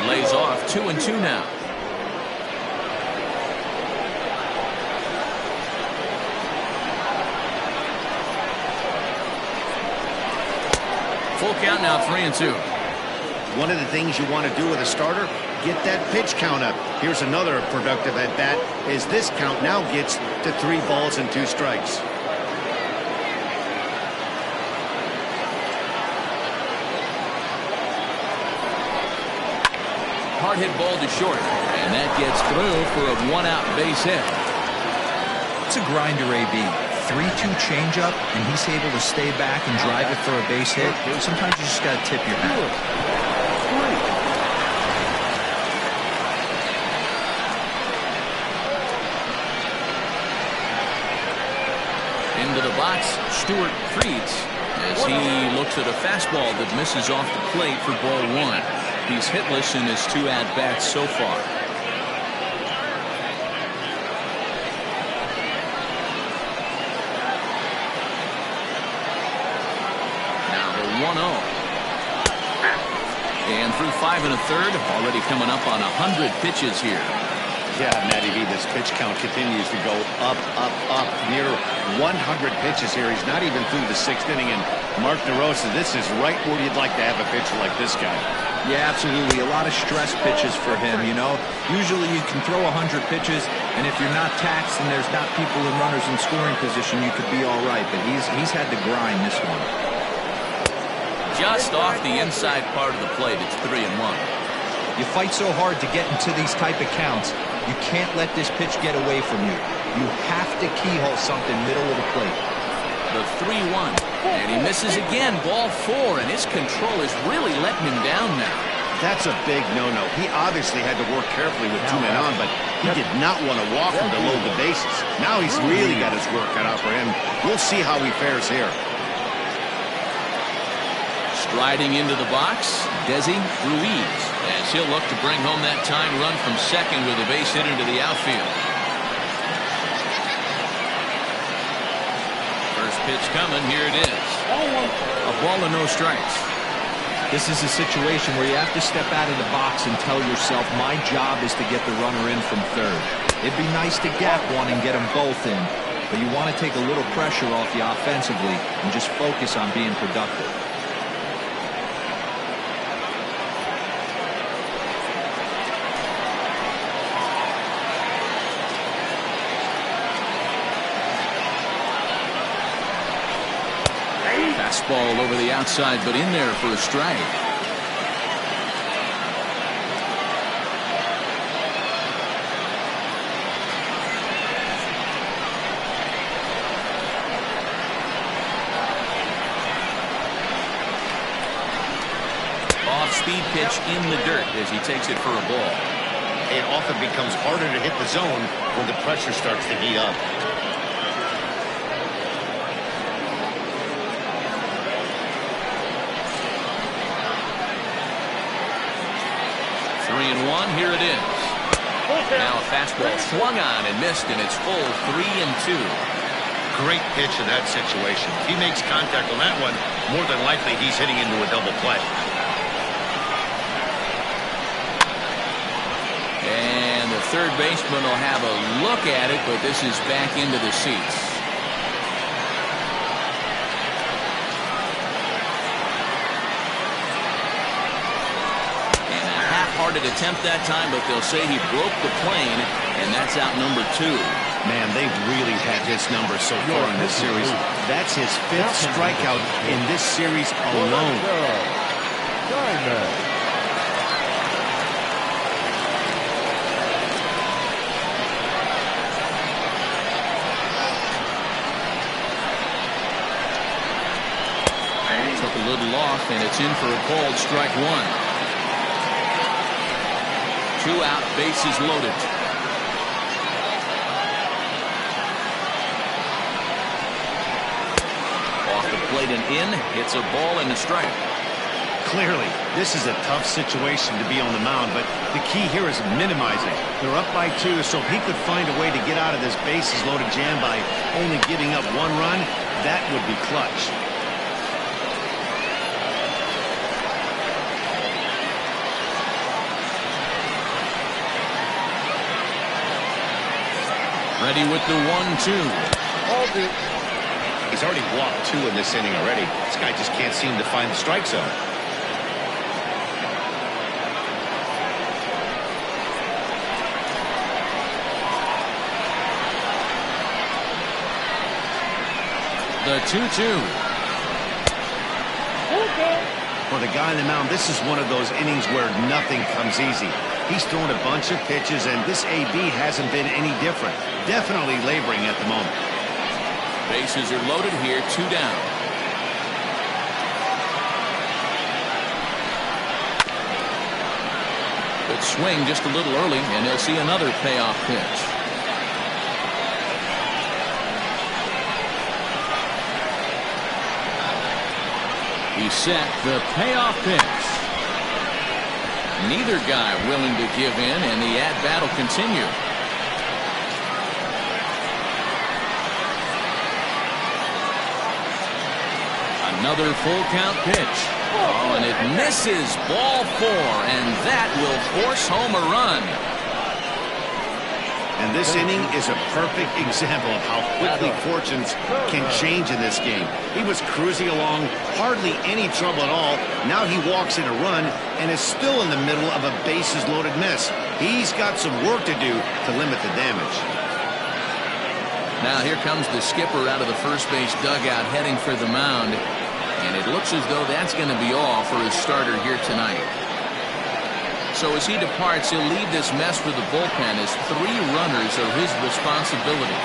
Lays off. 2-2 now. Full count now, 3-2. One of the things you want to do with a starter, get that pitch count up. Here's another productive at bat as this count now gets to 3 balls and 2 strikes. Hard hit ball to short, and that gets through for a 1-out base hit. It's a grinder, AB. 3-2 changeup, and he's able to stay back and drive it for a base hit. Sometimes you just got to tip your hat. Into the box, Stuart Freeds, as he looks at a fastball that misses off the plate for ball 1. He's hitless in his 2 at-bats so far. Now the 1-0. And through 5 1/3, already coming up on 100 pitches here. Yeah, Matty V, this pitch count continues to go up, up, up, near 100 pitches here. He's not even through the 6th inning, and Mark DeRosa, this is right where you'd like to have a pitcher like this guy. Yeah, absolutely. A lot of stress pitches for him, you know. Usually you can throw 100 pitches, and if you're not taxed and there's not people and runners in scoring position, you could be all right. But he's had to grind this one. Just off the inside part of the plate, it's 3-1. You fight so hard to get into these type of counts. You can't let this pitch get away from you. You have to keyhole something middle of the plate. The 3-1. And he misses again. Ball 4. And his control is really letting him down now. That's a big no-no. He obviously had to work carefully with 2 men on, but he did not want to walk him to load the bases. Now he's really got his work cut out for him. We'll see how he fares here. Striding into the box, Desi Ruiz, as he'll look to bring home that tying run from second with a base hit into the outfield. Pitch coming. Here it is. A ball and no strikes. This is a situation where you have to step out of the box and tell yourself, my job is to get the runner in from third. It'd be nice to gap one and get them both in, but you want to take a little pressure off you offensively and just focus on being productive. Fastball over the outside, but in there for a strike. Off-speed pitch in the dirt as he takes it for a ball. It often becomes harder to hit the zone when the pressure starts to heat up. 3-1, here it is. Now a fastball swung on and missed, and it's full 3-2. Great pitch in that situation. If he makes contact on that one, more than likely he's hitting into a double play. And the third baseman will have a look at it, but this is back into the seats. Hard attempt that time, but they'll say he broke the plane, and that's out number 2. Man, they've really had his number so far in this series. That's his 5th strikeout in this series alone. Took a little off, and it's in for a called strike 1. 2 out, bases loaded. Off the plate and in, hits a ball and a strike. Clearly, this is a tough situation to be on the mound, but the key here is minimizing. They're up by 2, so if he could find a way to get out of this bases loaded jam by only giving up 1 run, that would be clutch. Ready with the 1-2. He's already walked 2 in this inning already. This guy just can't seem to find the strike zone. The 2-2. For the guy on the mound, this is one of those innings where nothing comes easy. He's thrown a bunch of pitches, and this AB hasn't been any different. Definitely laboring at the moment. Bases are loaded here, 2 down. Good swing just a little early, and he'll see another payoff pitch. He set the payoff pitch. Neither guy willing to give in, and the at-bat will continue. Another full count pitch. Oh, and it misses. Ball 4, and that will force home a run. And this inning is a perfect example of how quickly fortunes can change in this game. He was cruising along, hardly any trouble at all. Now he walks in a run and is still in the middle of a bases-loaded mess. He's got some work to do to limit the damage. Now here comes the skipper out of the first base dugout heading for the mound. And it looks as though that's going to be all for his starter here tonight. So as he departs, he'll leave this mess with the bullpen as 3 runners are his responsibility.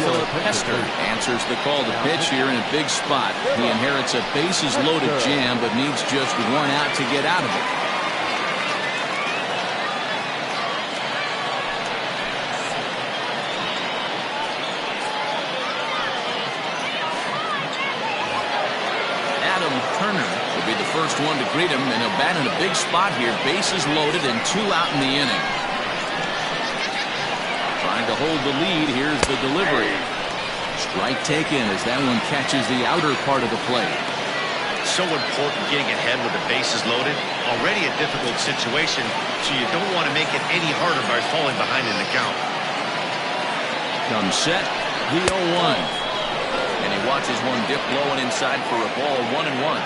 Philip Hester answers the call to pitch here in a big spot. He inherits a bases-loaded jam, but needs just 1 out to get out of it. First one to greet him, and he'll bat in a big spot here. Bases loaded and 2 out in the inning. Trying to hold the lead. Here's the delivery. Strike taken as that one catches the outer part of the plate. So important getting ahead with the bases loaded. Already a difficult situation, so you don't want to make it any harder by falling behind in the count. Comes set, the 0-1. And he watches one dip low and inside for a ball, 1-1.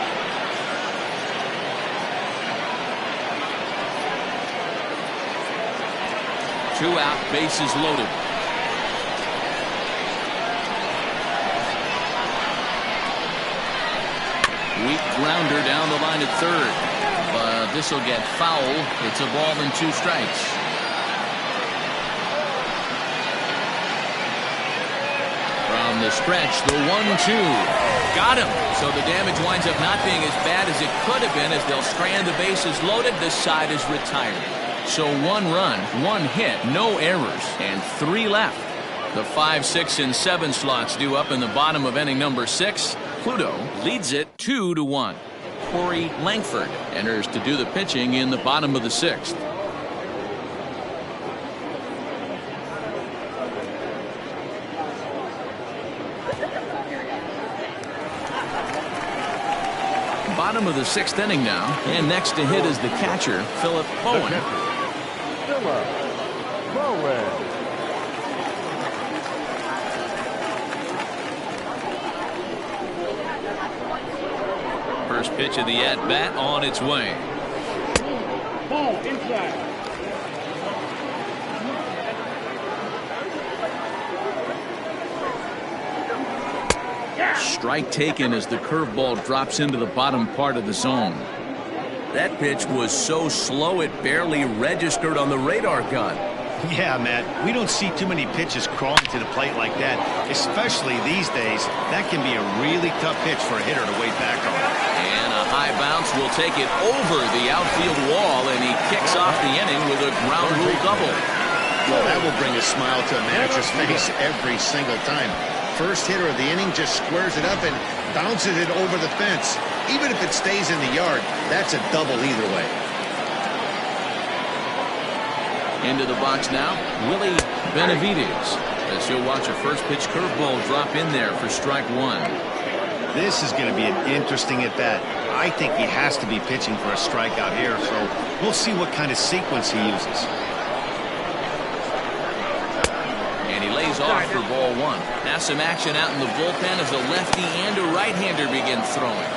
2 out, bases loaded. Weak grounder down the line at third. But this will get foul. It's a ball and 2 strikes. From the stretch, the 1-2. Got him. So the damage winds up not being as bad as it could have been as they'll strand the bases loaded. This side is retired. So 1 run, 1 hit, no errors, and 3 left. The 5, 6, and 7 slots due up in the bottom of inning number 6. Pluto leads it 2-1. Corey Langford enters to do the pitching in the bottom of the 6th. Bottom of the 6th inning now, and next to hit is the catcher, Philip Bowen. First pitch of the at-bat on its way. Ball inside. Strike taken as the curveball drops into the bottom part of the zone. That pitch was so slow it barely registered on the radar gun. Yeah, Matt, we don't see too many pitches crawling to the plate like that, especially these days. That can be a really tough pitch for a hitter to wait back on. And a high bounce will take it over the outfield wall, and he kicks off the inning with a ground rule double. Well, that will bring a smile to a manager's face every single time. First hitter of the inning just squares it up and bounces it over the fence. Even if it stays in the yard, that's a double either way. Into the box now, Willie Benavides, as he'll watch a first pitch curveball drop in there for strike 1. This is going to be an interesting at bat. I think he has to be pitching for a strikeout here, so we'll see what kind of sequence he uses. And he lays off for ball 1. Now some action out in the bullpen as a lefty and a right-hander begin throwing.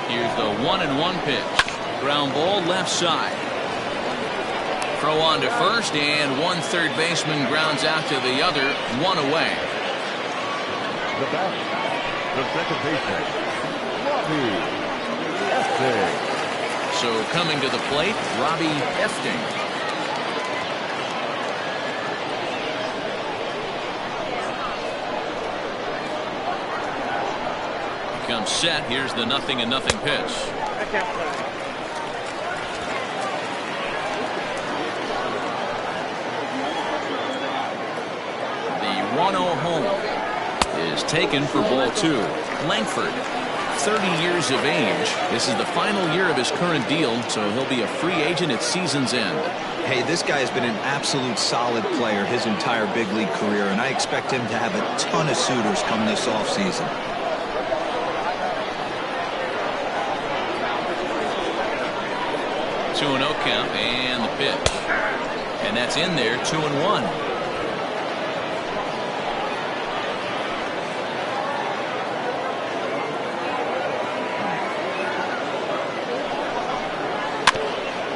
Here's the 1-1 pitch. Ground ball left side. Throw on to first, and one third baseman grounds out to the other, 1 away. The batter, the second baseman, Robbie Efting. So coming to the plate, Robbie Efting. Comes set. Here's the 0-0 pitch. The 1-0 home is taken for ball 2. Langford, 30 years of age. This is the final year of his current deal, so he'll be a free agent at season's end. Hey, this guy has been an absolute solid player his entire big league career, and I expect him to have a ton of suitors come this offseason. 2-0 count and the pitch. And that's in there, 2-1.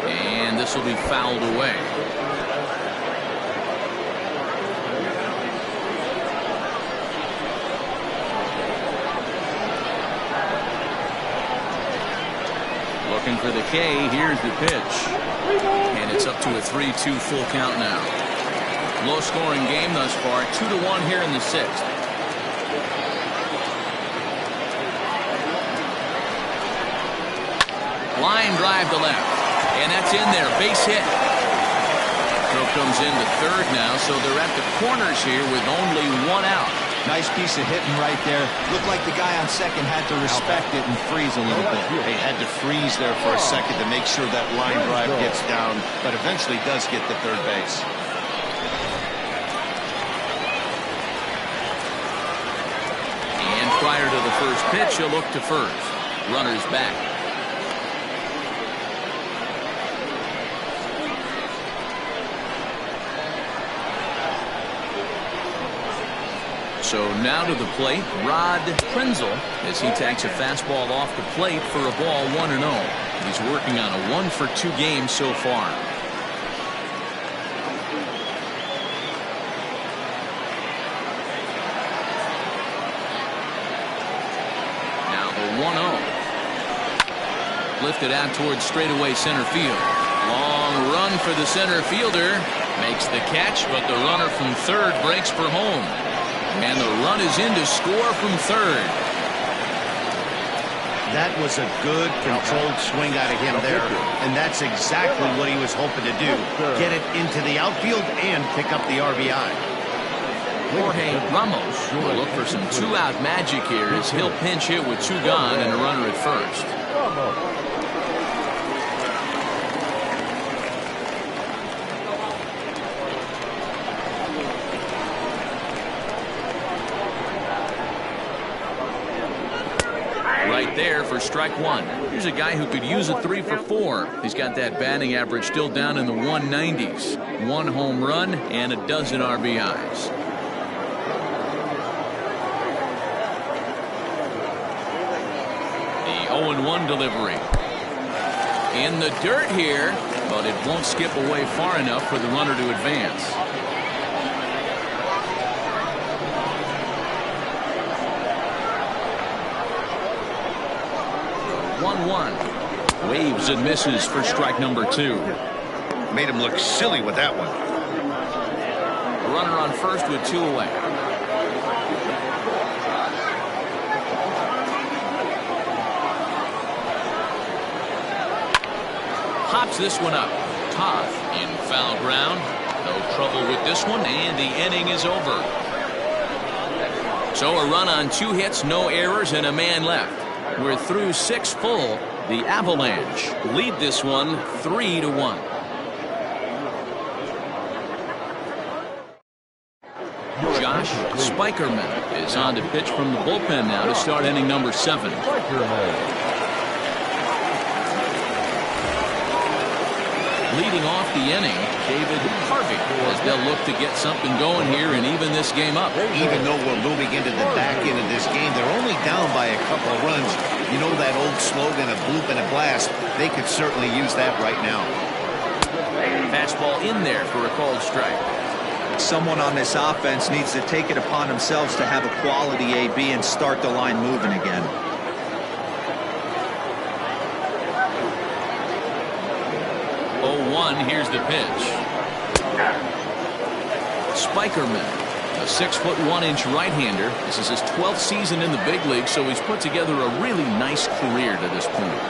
And this will be fouled away. Looking for the K. Here's the pitch. And it's up to a 3-2 full count now. Low scoring game thus far. 2-1 here in the 6th. Line drive to left. And that's in there. Base hit. Throw comes in to third now. So they're at the corners here with only 1 out. Nice piece of hitting right there. Looked like the guy on second had to respect it and freeze a little bit. He had to freeze there for a second to make sure that line drive gets down, but eventually does get to third base. And prior to the first pitch, he'll look to first. Runner's back. So now to the plate, Rod Prinzel, as he takes a fastball off the plate for a ball 1-0. He's working on a 1-for-2 game so far. Now the 1-0. Lifted out towards straightaway center field. Long run for the center fielder. Makes the catch, but the runner from third breaks for home. And the run is in to score from third. That was a good controlled swing out of him there, and that's exactly what he was hoping to do. Get it into the outfield and pick up the RBI. Jorge Ramos will look for some two-out magic here as he'll pinch hit with two gone and a runner at first. Right there for strike one. Here's a guy who could use a 3 for 4. He's got that batting average still down in the 190s. 1 home run and a dozen RBIs. The 0-1 delivery. In the dirt here, but it won't skip away far enough for the runner to advance. 1-1. Waves and misses for strike number 2. Made him look silly with that one. A runner on first with 2 away. Hops this one up. Toth in foul ground. No trouble with this one, and the inning is over. So a run on 2 hits, no errors, and a man left. We're through 6 full. The Avalanche lead this one 3-1. Josh Spikerman is on to pitch from the bullpen now to start inning number 7. Leading off the inning, David Harvey, as they'll look to get something going here and even this game up. Even though we're moving into the back end of this game, they're only down by a couple of runs. You know that old slogan, a bloop and a blast? They could certainly use that right now. Fastball in there for a called strike. Someone on this offense needs to take it upon themselves to have a quality AB and start the line moving again. 0-1, here's the pitch. Spikerman, a 6'1" right-hander. This is his 12th season in the big league, so he's put together a really nice career to this point.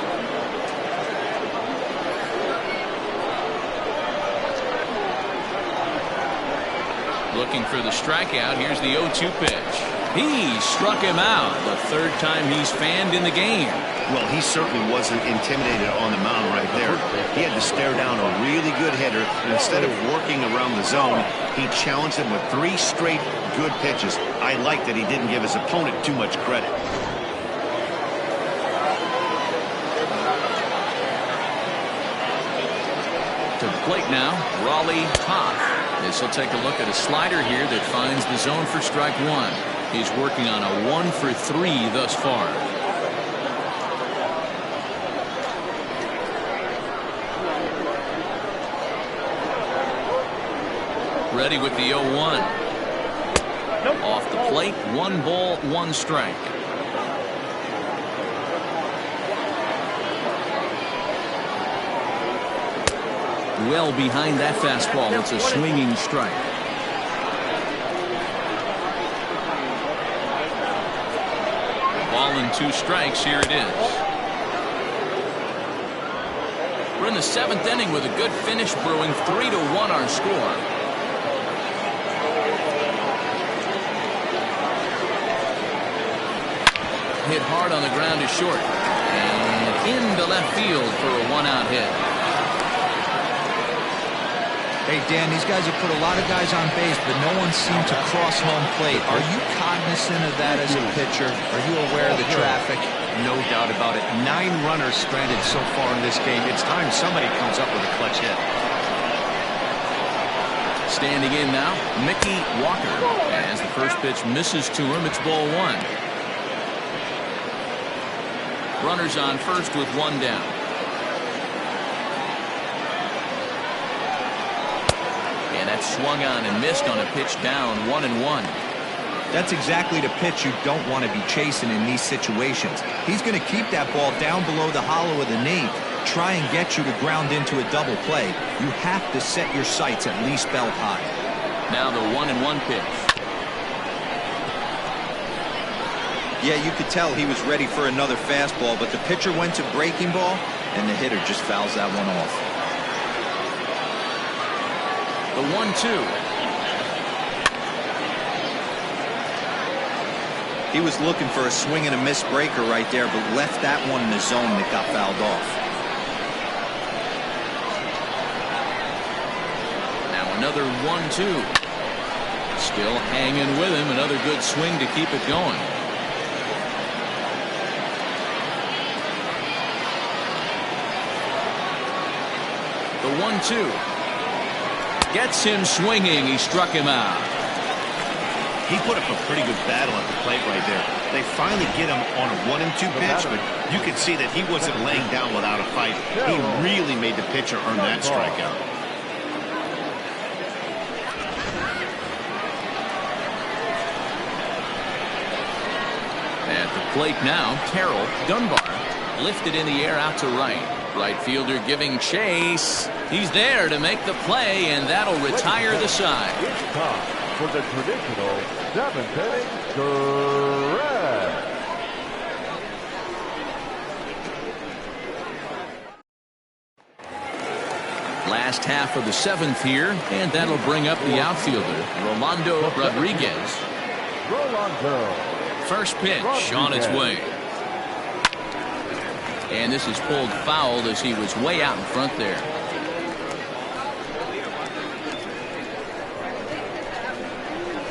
Looking for the strikeout. Here's the 0-2 pitch. He struck him out. The 3rd time he's fanned in the game. Well, he certainly wasn't intimidated on the mound right there. He had to stare down a really good hitter, and instead of working around the zone, he challenged him with 3 straight good pitches. I like that he didn't give his opponent too much credit. To the plate now, Raleigh Toth. As he'll take a look at a slider here that finds the zone for strike 1. He's working on a 1 for 3 thus far. Ready with the 0-1. Off the plate, 1 ball, 1 strike. Well behind that fastball. It's a swinging strike. Ball and 2 strikes. Here it is. We're in the 7th inning with a good finish brewing. 3-1 our score. hit hard on the ground is short. And into left field for a one-out hit. Hey, Dan, these guys have put a lot of guys on base, but no one seemed to cross home plate. Are you cognizant of that as a pitcher? Are you aware of the traffic? No doubt about it. 9 runners stranded so far in this game. It's time somebody comes up with a clutch hit. Standing in now, Mickey Walker. As the first pitch misses to him, it's ball 1. Runners on first with 1 down. And that's swung on and missed on a pitch down, 1-1. That's exactly the pitch you don't want to be chasing in these situations. He's going to keep that ball down below the hollow of the knee, try and get you to ground into a double play. You have to set your sights at least belt high. Now the 1-1 pitch. Yeah, you could tell he was ready for another fastball, but the pitcher went to breaking ball, and the hitter just fouls that one off. The 1-2. He was looking for a swing and a miss breaker right there, but left that one in the zone that got fouled off. Now another 1-2. Still hanging with him. Another good swing to keep it going. The 1-2. Gets him swinging. He struck him out. He put up a pretty good battle at the plate right there. They finally get him on a 1-2 pitch, but you could see that he wasn't laying down without a fight. He really made the pitcher earn that strikeout. At the plate now, Terrell Dunbar lifted in the air out to right. Right fielder giving chase. He's there to make the play, and that'll retire the side. It's time for the traditional 7th-inning stretch. Last half of the 7th here, and that'll bring up the outfielder, Rolando Rodriguez. Rolando. First pitch on its way. And this is pulled foul as he was way out in front there.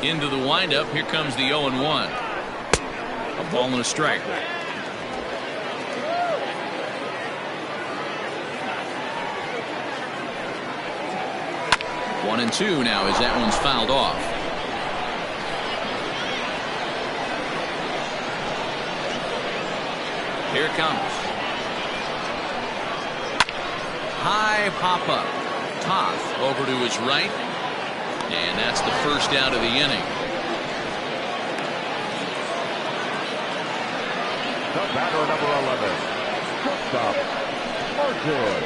Into the windup. Here comes the 0-1. A ball and a strike. One and two now as that one's fouled off. Here it comes. High pop up. Toth over to his right. And that's the first out of the inning. The batter, number 11. Shortstop, Martin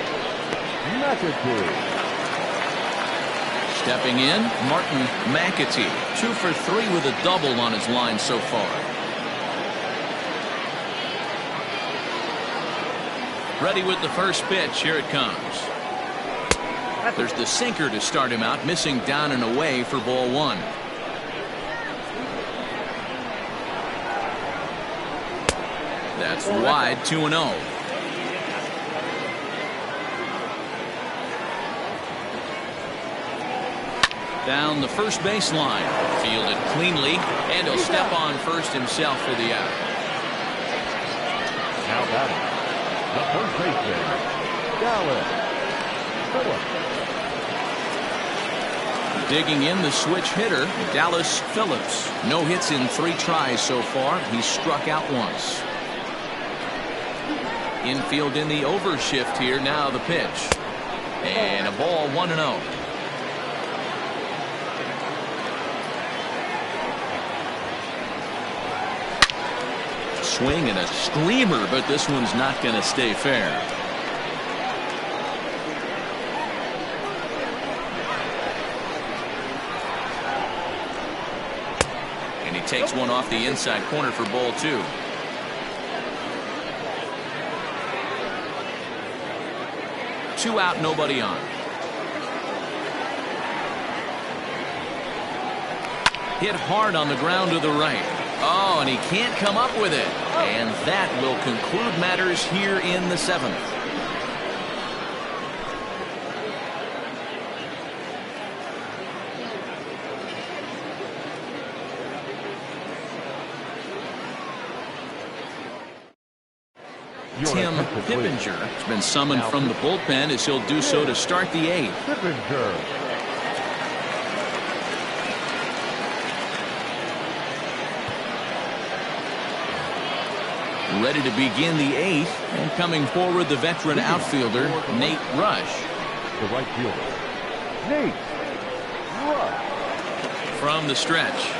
McAtee. Stepping in, Martin McAtee. 2 for 3 with a double on his line so far. Ready with the first pitch. Here it comes. There's the sinker to start him out, missing down and away for ball 1. That's wide, 2-0. Down the first baseline, fielded cleanly, and he'll step on first himself for the out. Now batting, the first baseman, Dallas Phillips. Digging in the switch hitter, Dallas Phillips. No hits in 3 tries so far. He's struck out once. Infield in the overshift here. Now the pitch. And a ball, 1-0. Swing and a screamer, but this one's not going to stay fair. Takes one off the inside corner for ball 2. Two out, nobody on. Hit hard on the ground to the right. Oh, and he can't come up with it. And that will conclude matters here in the 7th. Tim Pippinger has been summoned from the bullpen as he'll do so to start the 8th. Pippinger. Ready to begin the 8th, and coming forward, the veteran outfielder, Nate Rush. The right fielder, Nate Rush. From the stretch.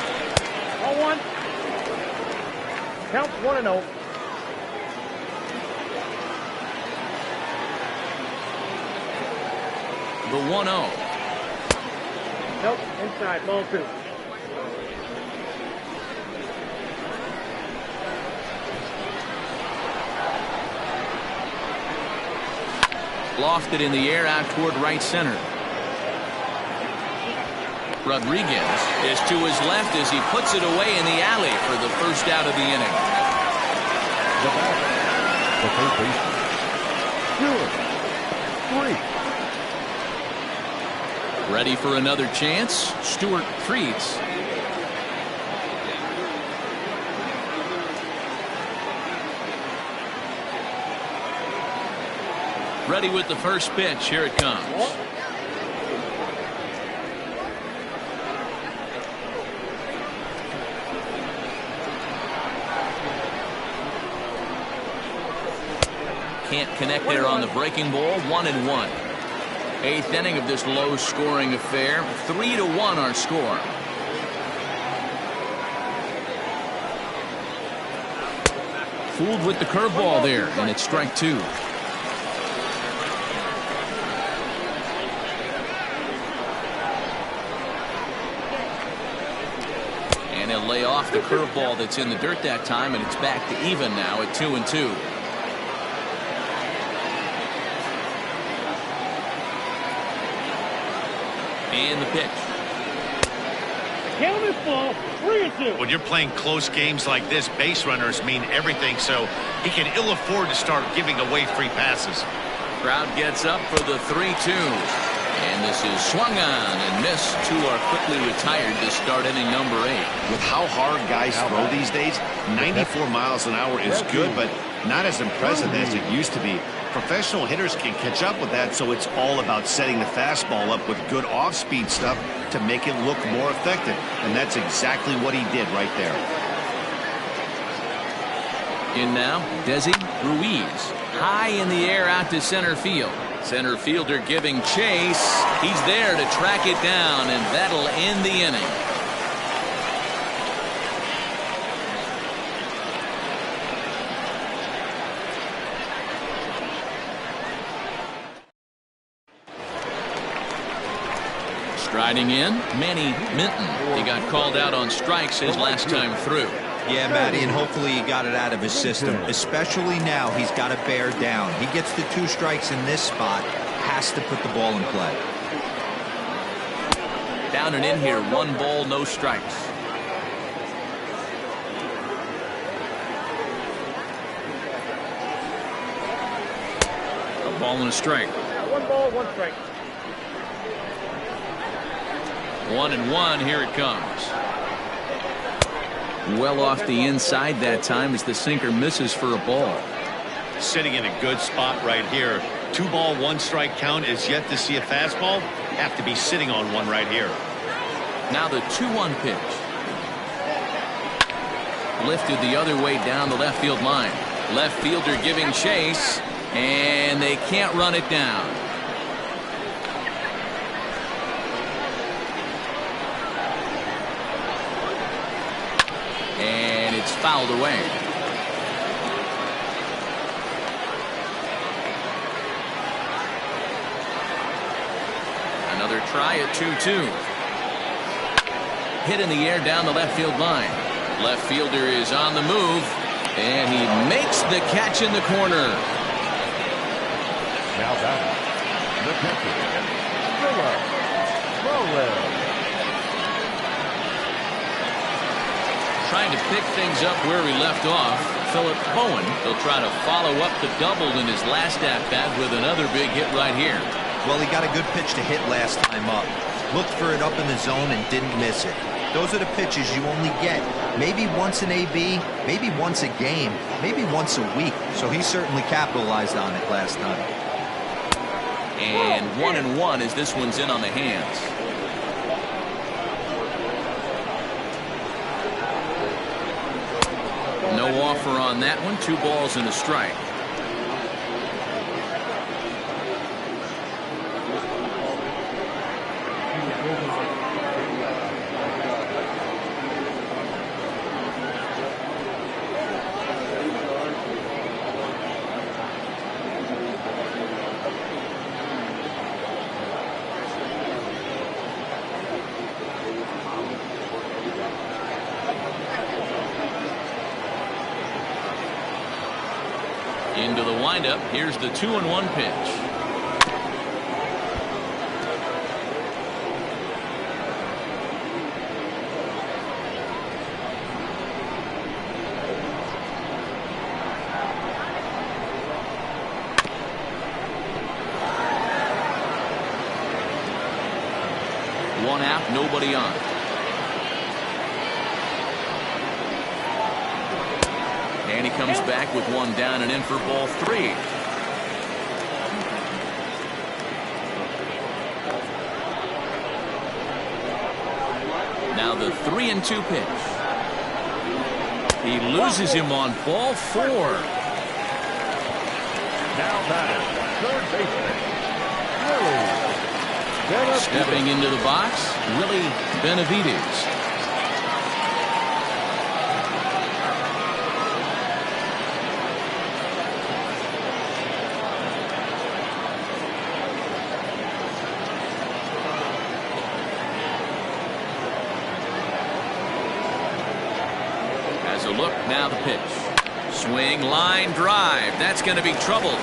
0-1. Count 1-0. The 1-0. Nope, inside, ball 2. Lofted in the air out toward right center. Rodriguez is to his left as he puts it away in the alley for the first out of the inning. The batter, the third baseman, Stuart 3. Ready for another chance, Stuart Freeds. Ready with the first pitch. Here it comes. Can't connect there on the breaking ball. 1-1. 8th inning of this low-scoring affair. 3-1 our score. Fooled with the curveball there, and it's strike 2. And he'll lay off the curveball that's in the dirt that time, and it's back to even now at 2-2. And the pitch. Count is ball 3-2. When you're playing close games like this, base runners mean everything, so he can ill afford to start giving away free passes. Crowd gets up for the 3-2. And this is swung on and missed. 2 are quickly retired to start inning number 8. With how hard guys throw these days, 94 miles an hour is good, but not as impressive as it used to be. Professional hitters can catch up with that, so it's all about setting the fastball up with good off-speed stuff to make it look more effective. And that's exactly what he did right there. In now, Desi Ruiz. High in the air out to center field. Center fielder giving chase. He's there to track it down, and that'll end the inning. Striding in, Manny Minton. He got called out on strikes his last time through. Yeah, Matty, and hopefully he got it out of his system. Especially now, he's got to bear down. He gets the 2 strikes in this spot, has to put the ball in play. Down and in here, 1 ball, no strikes. A ball and a strike. 1 ball, 1 strike. 1-1, here it comes. Well off the inside that time as the sinker misses for a ball. Sitting in a good spot right here. 2 ball, 1 strike count is yet to see a fastball. Have to be sitting on one right here. Now the 2-1 pitch. Lifted the other way down the left field line. Left fielder giving chase, and they can't run it down. And it's fouled away. Another try at 2-2. Hit in the air down the left field line. Left fielder is on the move, and he makes the catch in the corner. Now batting, the catcher, Flores. Trying to pick things up where we left off. Philip Bowen. He'll try to follow up the double in his last at-bat with another big hit right here. Well, he got a good pitch to hit last time up. Looked for it up in the zone and didn't miss it. Those are the pitches you only get maybe once an AB, maybe once a game, maybe once a week. So he certainly capitalized on it last time. And 1-1 as this one's in on the hands. No offer on that one. 2 balls and a strike. Into the windup. Here's the 2-1 pitch. One out, nobody on. And he comes back with one down and in for ball 3. Now the 3-2 pitch. He loses him on ball 4. Now batting, third baseman, Stepping into the box, Willie Benavides. A look, now the pitch. Swing, line drive. That's going to be trouble.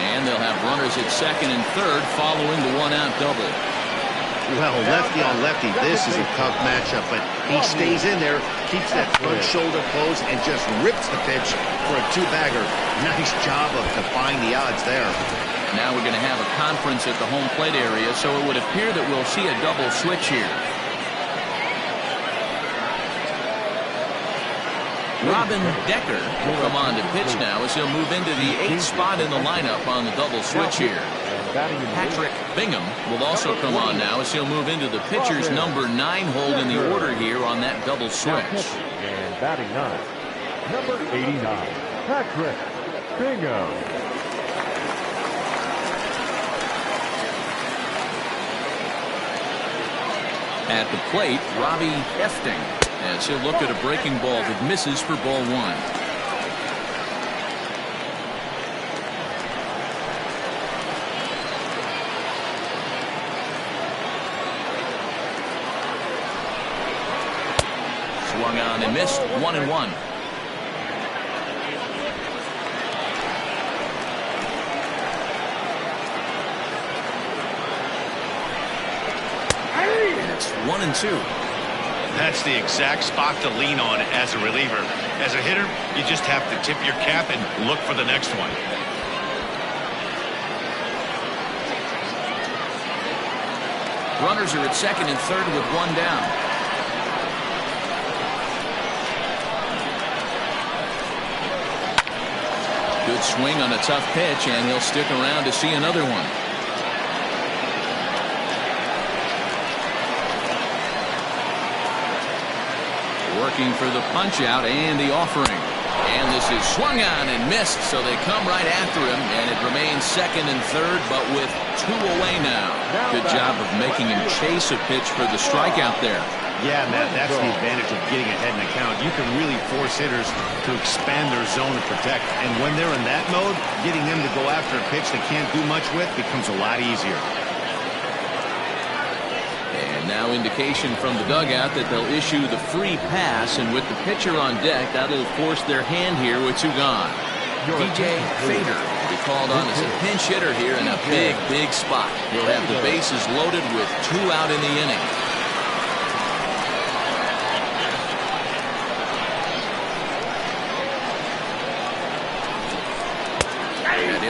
And they'll have runners at second and third following the 1-out double. Well, lefty on lefty, this is a tough matchup, but he stays in there, keeps that front shoulder closed, and just rips the pitch for a 2-bagger. Nice job of defying the odds there. Now we're going to have a conference at the home plate area, so it would appear that we'll see a double switch here. Robin Decker will come on to pitch now as he'll move into the 8th spot in the lineup on the double switch here. Patrick Bingham will also come on now as he'll move into the pitcher's number 9 hold in the order here on that double switch. and batting 9, number 89, Patrick Bingham. At the plate, Robbie Efting, as he'll look at a breaking ball that misses for ball 1. Swung on and missed, 1-1. It's 1-2. That's the exact spot to lean on as a reliever. As a hitter, you just have to tip your cap and look for the next one. Runners are at second and third with 1 down. Good swing on a tough pitch, and he'll stick around to see another one. Working for the punch out and the offering. And this is swung on and missed, so they come right after him, and it remains second and third, but with 2 away now. Good job of making him chase a pitch for the strikeout there. Yeah, Matt, that's the advantage of getting ahead in the count. You can really force hitters to expand their zone and protect, and when they're in that mode, getting them to go after a pitch they can't do much with becomes a lot easier. Now indication from the dugout that they'll issue the free pass, and with the pitcher on deck, that'll force their hand here with 2 gone. DJ Fader will be called on as a pinch hitter here in a big spot. He'll have the bases loaded with 2 out in the inning.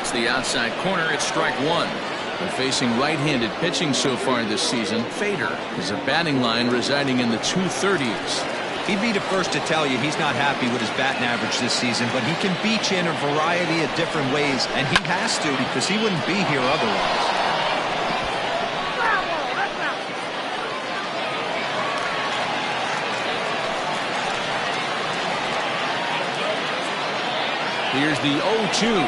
hits the outside corner. It's strike one. But facing right-handed pitching so far this season, Fader is a batting line residing in the 230s. He'd be the first to tell you he's not happy with his batting average this season, but he can beat you in a variety of different ways, and he has to because he wouldn't be here otherwise. Here's the 0-2.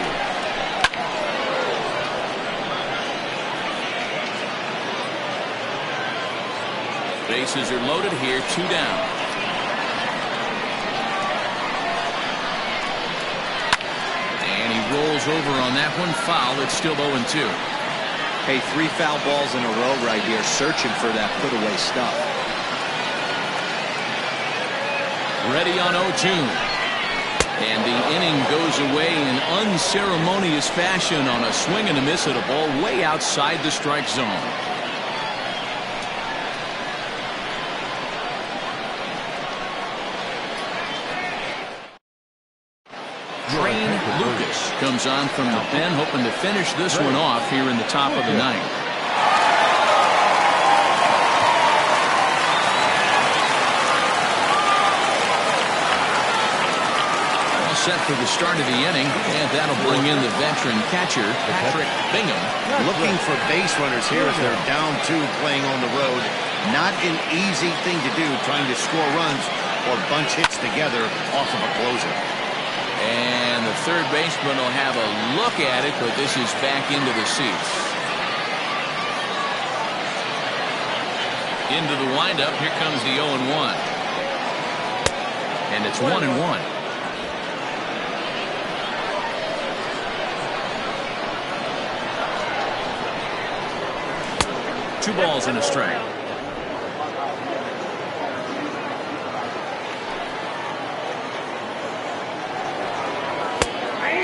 Bases are loaded here, 2 down. And he rolls over on that one, foul. It's still 0-2. Hey, 3 foul balls in a row right here, searching for that put-away stuff. Ready on 0-2. And the inning goes away in unceremonious fashion on a swing and a miss at a ball way outside the strike zone. Lucas comes on from the pen, hoping to finish this one off here in the top of the ninth. All set for the start of the inning, and that'll bring in the veteran catcher, Patrick Bingham. Looking for base runners here as they're down 2 playing on the road. Not an easy thing to do, trying to score runs or bunch hits together off of a closer. And the third baseman will have a look at it, but this is back into the seats. Into the windup. Here comes the 0-1. And it's 1-1. Two balls and a strike.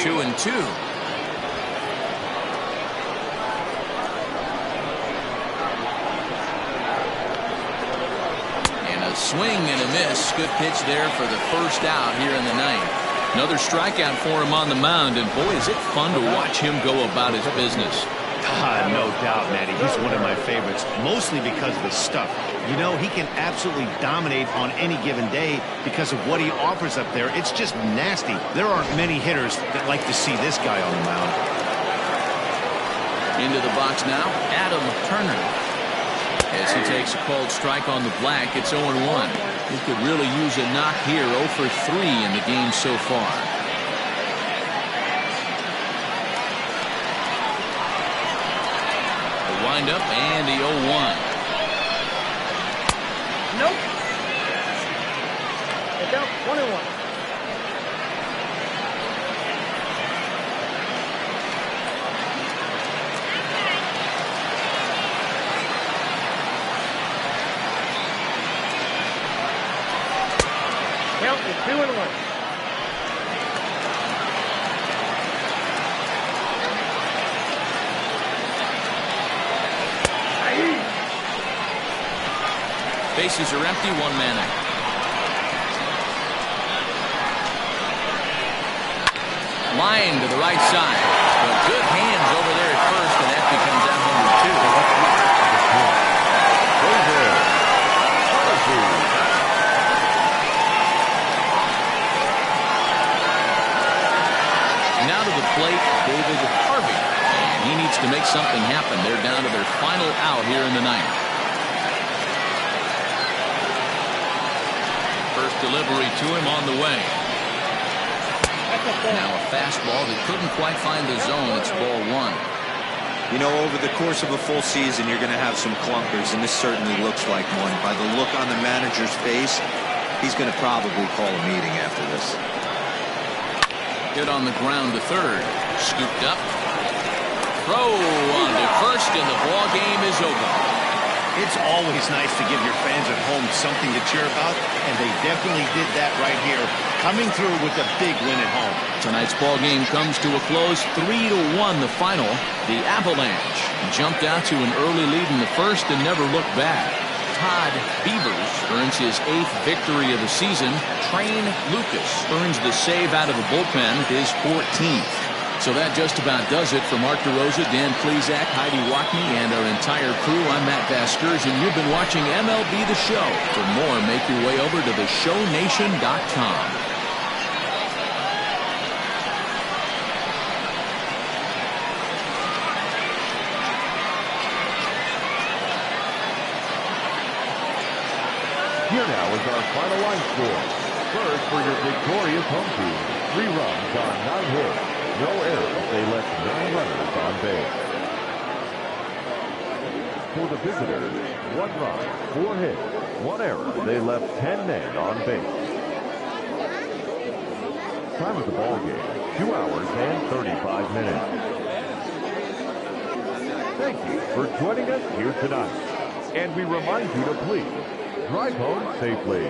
Two and 2. And a swing and a miss. Good pitch there for the first out here in the ninth. Another strikeout for him on the mound, and boy, is it fun to watch him go about his business. No doubt, Matty. He's one of my favorites, mostly because of his stuff. You know, he can absolutely dominate on any given day because of what he offers up there. It's just nasty. There aren't many hitters that like to see this guy on the mound. Into the box now, Adam Turner. As he takes a called strike on the black, it's 0-1. He could really use a knock here, 0 for 3 in the game so far. The windup and the 0-1. Nope. It's out 1-1. Count is 2-1. Bases are empty, 1 man out. Line to the right side. But good hands over there at first, and that becomes out number 2. Now to the plate, David Harvey. And he needs to make something happen. They're down to their final out here in the ninth. First delivery to him on the way. Now a fastball that couldn't quite find the zone. It's ball 1. You know, over the course of a full season, you're going to have some clunkers, and this certainly looks like one. By the look on the manager's face, he's going to probably call a meeting after this. Hit on the ground to third. Scooped up. Throw on to first, and the ball game is over. It's always nice to give your fans at home something to cheer about, and they definitely did that right here, coming through with a big win at home. Tonight's ball game comes to a close, 3-1 the final. The Avalanche jumped out to an early lead in the first and never looked back. Todd Beavers earns his 8th victory of the season. Train Lucas earns the save out of the bullpen, his 14th. So that just about does it for Mark DeRosa, Dan Plezak, Heidi Wackney, and our entire crew. I'm Matt Vasgersian. You've been watching MLB The Show. For more, make your way over to theshownation.com. Here now is our final line score. First for your victorious home team. 3 runs on 9 hits. No errors. They left 9 runners on base. For the visitors, 1 run, 4 hits, 1 error. They left 10 men on base. Time of the ball game, 2 hours and 35 minutes. Thank you for joining us here tonight. And we remind you to please drive home safely.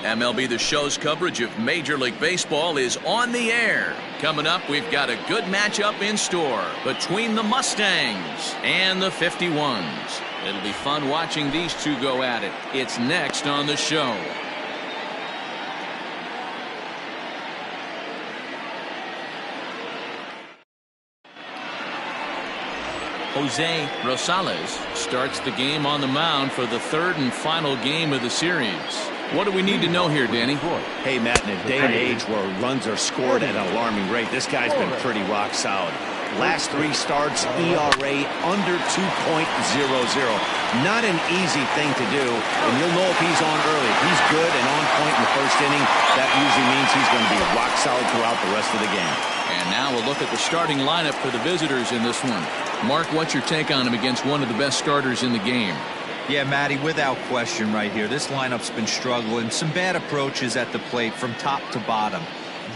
MLB The Show's coverage of Major League Baseball is on the air. Coming up, we've got a good matchup in store between the Mustangs and the 51s. It'll be fun watching these two go at it. It's next on the show. Jose Rosales starts the game on the mound for the third and final game of the series. What do we need to know here, Danny? Hey, Matt, in a day and age where runs are scored at an alarming rate, this guy's been pretty rock solid. Last 3 starts, ERA under 2.00. Not an easy thing to do, and you'll know if he's on early. If he's good and on point in the first inning, that usually means he's going to be rock solid throughout the rest of the game. And now we'll look at the starting lineup for the visitors in this one. Mark, what's your take on him against one of the best starters in the game? Yeah, Matty, without question right here. This lineup's been struggling. Some bad approaches at the plate from top to bottom.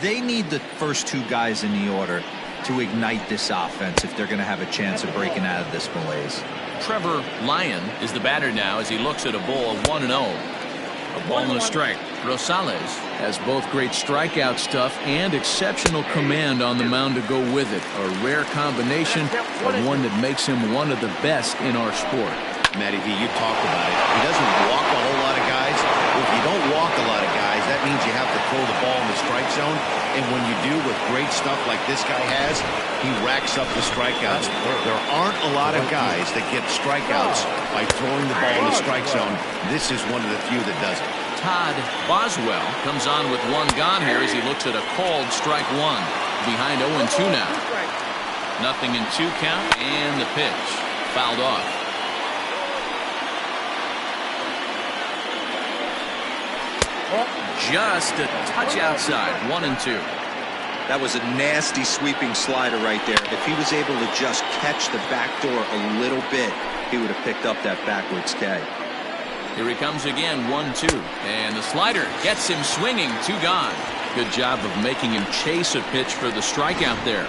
They need the first 2 guys in the order to ignite this offense if they're going to have a chance of breaking out of this malaise. Trevor Lyon is the batter now as he looks at a ball of 1-0. A ball and a strike. Rosales has both great strikeout stuff and exceptional command on the mound to go with it. A rare combination, but one that makes him one of the best in our sport. Matty V, you talked about it. He doesn't walk a whole lot of guys. If you don't walk a lot of guys, that means you have to throw the ball in the strike zone. And when you do with great stuff like this guy has, he racks up the strikeouts. There aren't a lot of guys that get strikeouts by throwing the ball in the strike zone. This is one of the few that does it. Todd Boswell comes on with 1 gone here as he looks at a called strike 1. Behind 0-2 now. Nothing in 2 count, and the pitch fouled off. Just a touch outside. 1-2. That was a nasty sweeping slider right there. If he was able to just catch the back door a little bit, he would have picked up that backwards K. Here he comes again. 1-2. And the slider gets him swinging. 2 gone. Good job of making him chase a pitch for the strikeout there.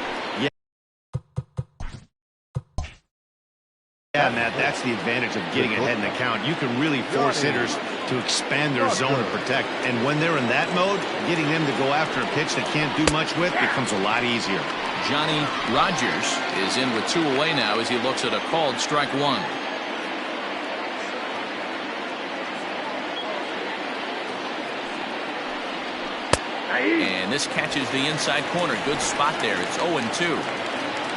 Yeah, Matt, that's the advantage of getting ahead in the count. You can really force hitters to expand their zone and protect. And when they're in that mode, getting them to go after a pitch they can't do much with becomes a lot easier. Johnny Rogers is in with 2 away now as he looks at a called strike 1. And this catches the inside corner. Good spot there. It's 0-2.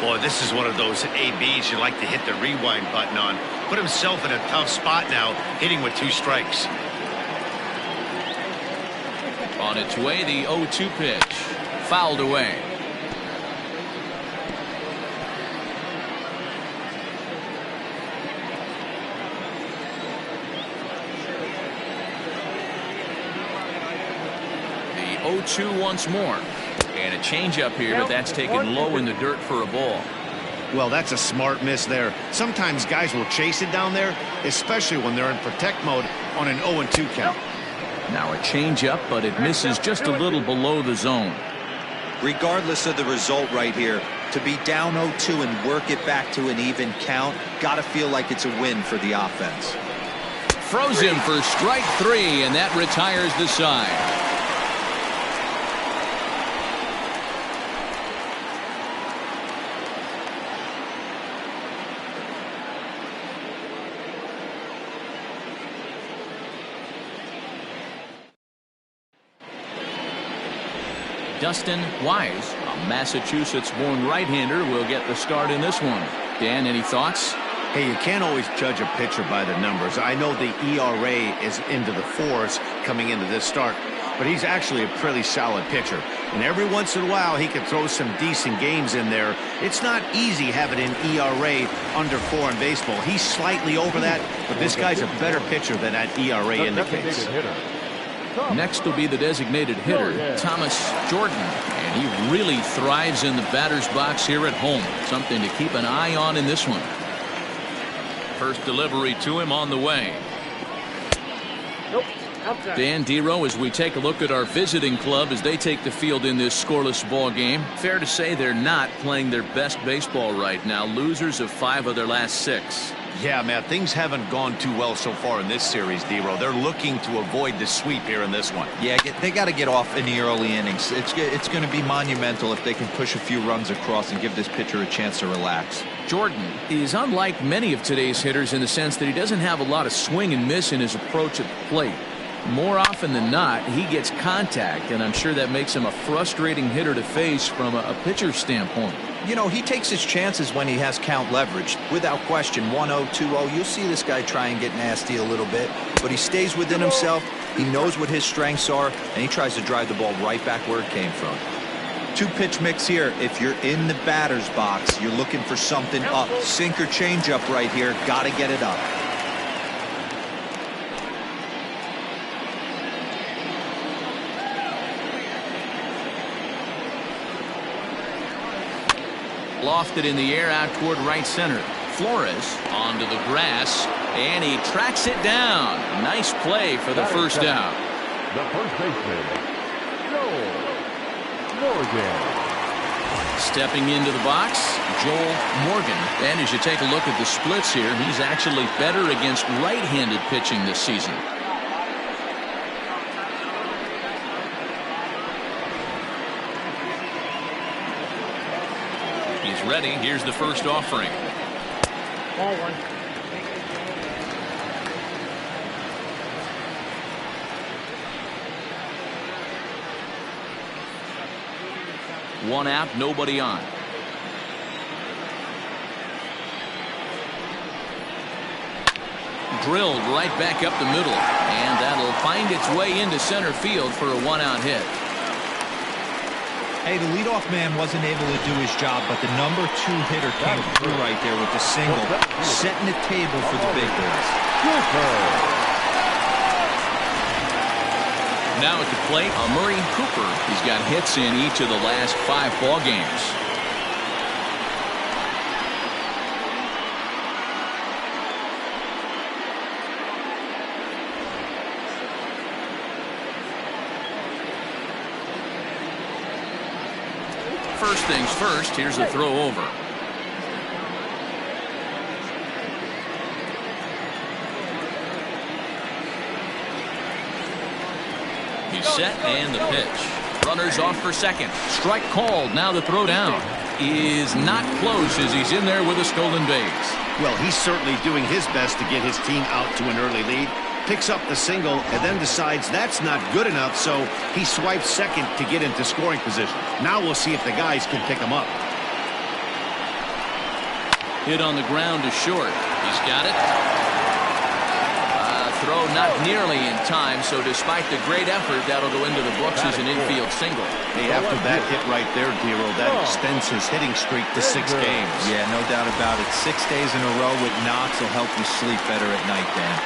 Boy, this is one of those ABs you like to hit the rewind button on. Put himself in a tough spot now, hitting with 2 strikes. On its way, the 0-2 pitch. Fouled away. The 0-2 once more. And a changeup here, but that's taken low in the dirt for a ball. Well, that's a smart miss there. Sometimes guys will chase it down there, especially when they're in protect mode on an 0-2 count. Now a changeup, but it misses just a little below the zone. Regardless of the result right here, to be down 0-2 and work it back to an even count, got to feel like it's a win for the offense. Froze him for strike 3, and that retires the side. Dustin Wise, a Massachusetts-born right-hander, will get the start in this one. Dan, any thoughts? Hey, you can't always judge a pitcher by the numbers. I know the ERA is into the 4s coming into this start, but he's actually a pretty solid pitcher. And every once in a while, he can throw some decent games in there. It's not easy having an ERA under 4 in baseball. He's slightly over that, but this guy's a better pitcher than that ERA indicates. Next will be the designated hitter, Thomas Jordan, and he really thrives in the batter's box here at home. Something to keep an eye on in this one. First delivery to him on the way. Dan Dero, as we take a look at our visiting club as they take the field in this scoreless ball game, fair to say they're not playing their best baseball right now. Losers of 5 of their last 6. Yeah, man, things haven't gone too well so far in this series, D-Row. They're looking to avoid the sweep here in this one. Yeah, they got to get off in the early innings. It's going to be monumental if they can push a few runs across and give this pitcher a chance to relax. Jordan is unlike many of today's hitters in the sense that he doesn't have a lot of swing and miss in his approach at the plate. More often than not, he gets contact, and I'm sure that makes him a frustrating hitter to face from a pitcher's standpoint. You know, he takes his chances when he has count leverage. Without question, 1-0, 2-0, you'll see this guy try and get nasty a little bit, but he stays within himself. He knows what his strengths are, and he tries to drive the ball right back where it came from. Two-pitch mix here. If you're in the batter's box, you're looking for something up. Sink or change up right here. Got to get it up. Lofted in the air out toward right center. Flores onto the grass, and he tracks it down. Nice play for the first out. The first baseman, Joel Morgan. Stepping into the box, Joel Morgan. And as you take a look at the splits here, he's actually better against right-handed pitching this season. He's ready. Here's the first offering. Ball one. One out, nobody on. Drilled right back up the middle, and that'll find its way into center field for a one-out hit. Hey, the leadoff man wasn't able to do his job, but the number 2 hitter came through right there with the single, setting the table for the big boys. Now at the plate, Murray Cooper. He's got hits in each of the last 5 ball games. First things first, here's a throw over. He's set and the pitch. Runners off for second. Strike called. Now the throw down is not close as he's in there with a stolen base. Well, he's certainly doing his best to get his team out to an early lead. Picks up the single and then decides that's not good enough, so he swipes second to get into scoring position. Now we'll see if the guys can pick him up. Hit on the ground to short. He's got it. Throw not nearly in time, so despite the great effort, that'll go into the books as an infield single. Hey, after that hit right there, D-Row, that extends his hitting streak to 6 games. Yeah, no doubt about it. 6 days in a row with knocks will help you sleep better at night, Dan.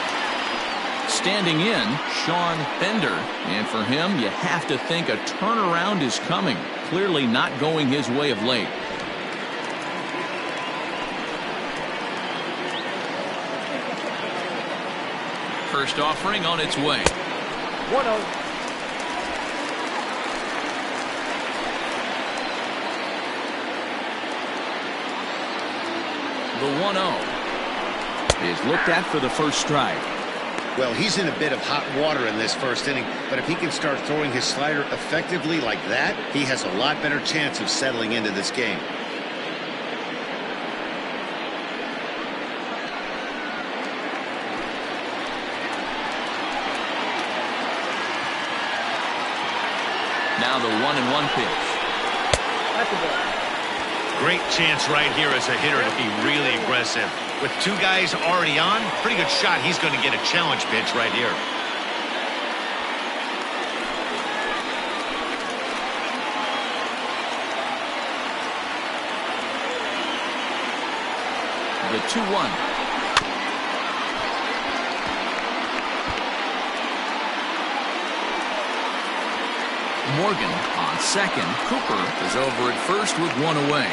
Standing in, Sean Bender. And for him, you have to think a turnaround is coming. Clearly not going his way of late. First offering on its way. 1-0. The 1-0 is looked at for the first strike. Well, he's in a bit of hot water in this first inning, but if he can start throwing his slider effectively like that, he has a lot better chance of settling into this game. Now the 1-1 pitch. That's a ball. Great chance right here as a hitter to be really aggressive. With 2 guys already on, pretty good shot. He's going to get a challenge pitch right here. The 2-1. Morgan on second. Cooper is over at first with 1 away.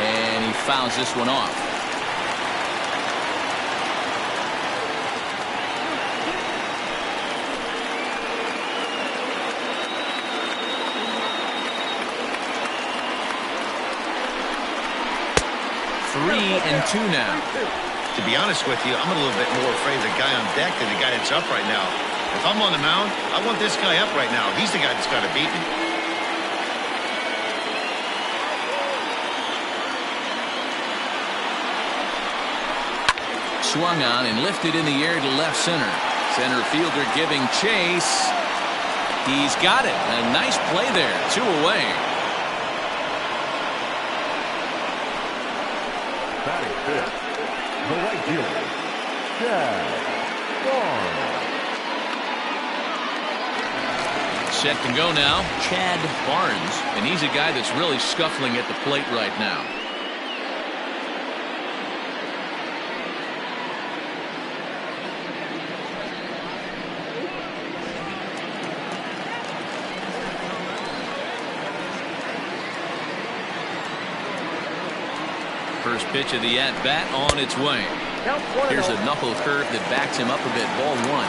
And he fouls this one off. 3-2 now. To be honest with you, I'm a little bit more afraid of the guy on deck than the guy that's up right now. If I'm on the mound, I want this guy up right now. He's the guy that's got to beat me. Swung on and lifted in the air to left center. Center fielder giving chase. He's got it. A nice play there. 2 away. Batting fifth, the right fielder, Chad Barnes. Set to go now, Chad Barnes, and he's a guy that's really scuffling at the plate right now. First pitch of the at-bat on its way. Here's a knuckle curve that backs him up a bit. Ball 1.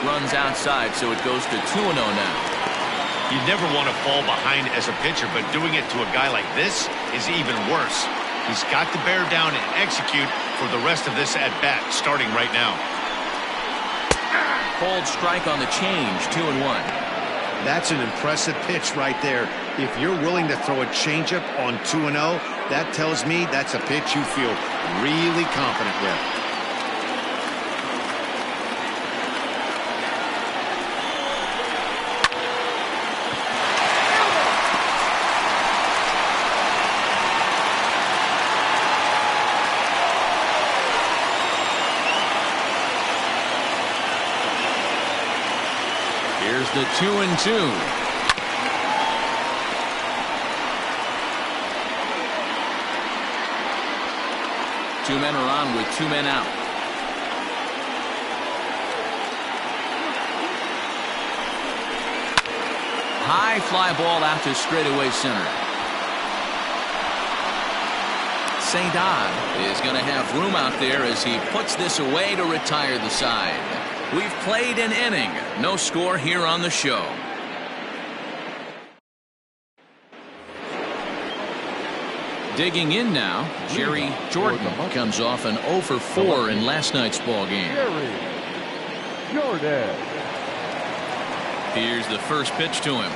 Runs outside, so it goes to 2-0 now. You never want to fall behind as a pitcher, but doing it to a guy like this is even worse. He's got to bear down and execute for the rest of this at-bat, starting right now. Cold strike on the change, 2-1. That's an impressive pitch right there. If you're willing to throw a changeup on 2-0, that tells me that's a pitch you feel really confident with. Here's the 2-2. Two men are on with 2 men out. High fly ball out to straightaway center. St. Odd is going to have room out there as he puts this away to retire the side. We've played an inning. No score here on the show. Digging in now, Jerry Jordan comes off an 0 for 4 in last night's ball game. Jerry Jordan. Here's the first pitch to him.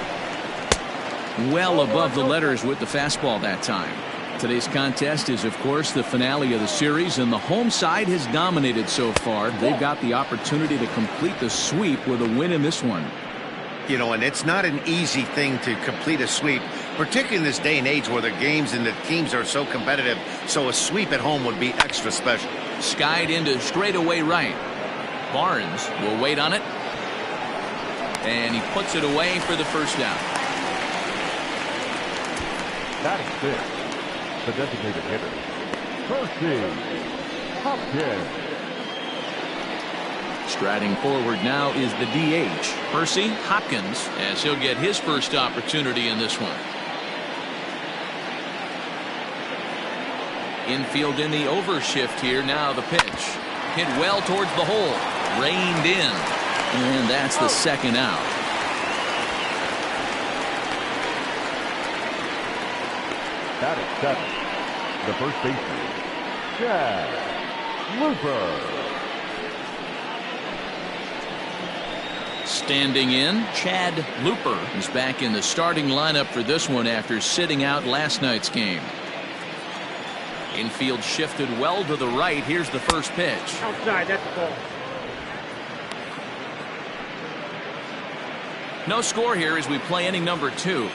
Well above the letters with the fastball that time. Today's contest is, of course, the finale of the series, and the home side has dominated so far. They've got the opportunity to complete the sweep with a win in this one. You know, and it's not an easy thing to complete a sweep, particularly in this day and age where the games and the teams are so competitive. So a sweep at home would be extra special. Skied into straightaway right. Barnes will wait on it. And he puts it away for the first down. Batting fifth, the designated hitter, Percy Hopkins. Striding forward now is the DH, Percy Hopkins, as he'll get his first opportunity in this one. Infield in the overshift here. Now the pitch. Hit well towards the hole. Reined in. And that's the second out. Batting seventh, the first baseman, Chad Looper. Standing in, Chad Looper is back in the starting lineup for this one after sitting out last night's game. Infield shifted well to the right. Here's the first pitch. Outside, that's the ball. No score here as we play inning number 2.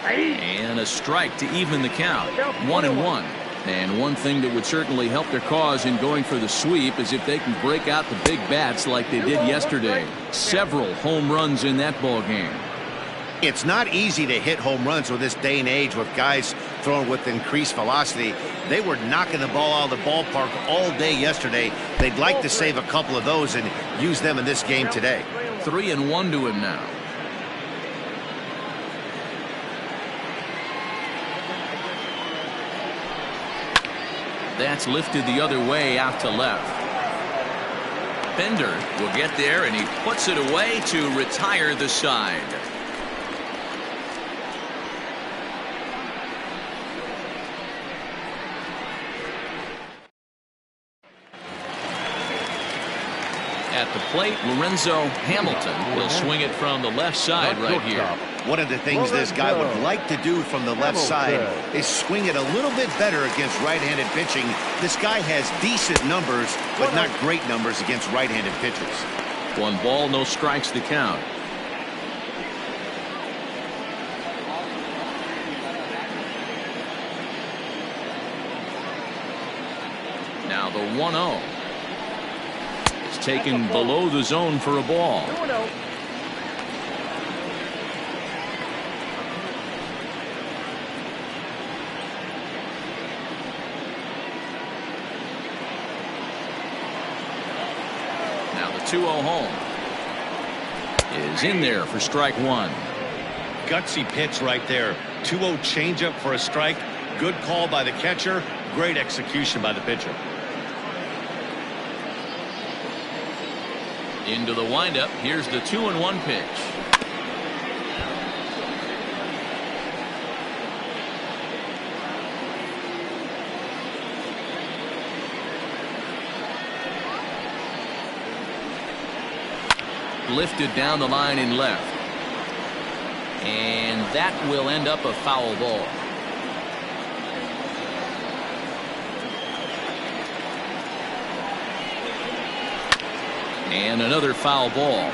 And a strike to even the count. 1-1. And one thing that would certainly help their cause in going for the sweep is if they can break out the big bats like they did yesterday. Several home runs in that ball game. It's not easy to hit home runs with this day and age with guys throwing with increased velocity. They were knocking the ball out of the ballpark all day yesterday. They'd like to save a couple of those and use them in this game today. 3-1 to him now. That's lifted the other way out to left. Bender will get there, and he puts it away to retire the side. At the plate, Lorenzo Hamilton will swing it from the left side right here. One of the things this guy would like to do from the left side is swing it a little bit better against right-handed pitching. This guy has decent numbers, but not great numbers against right-handed pitchers. 1 ball, no strikes the count. Now the 1-0. It's taken below the zone for a ball. Now the 2-0 home is in there for strike 1. Gutsy pitch right there. 2-0 changeup for a strike. Good call by the catcher. Great execution by the pitcher. Into the windup. Here's the 2-1 pitch. Lifted down the line in left. And that will end up a foul ball. And another foul ball.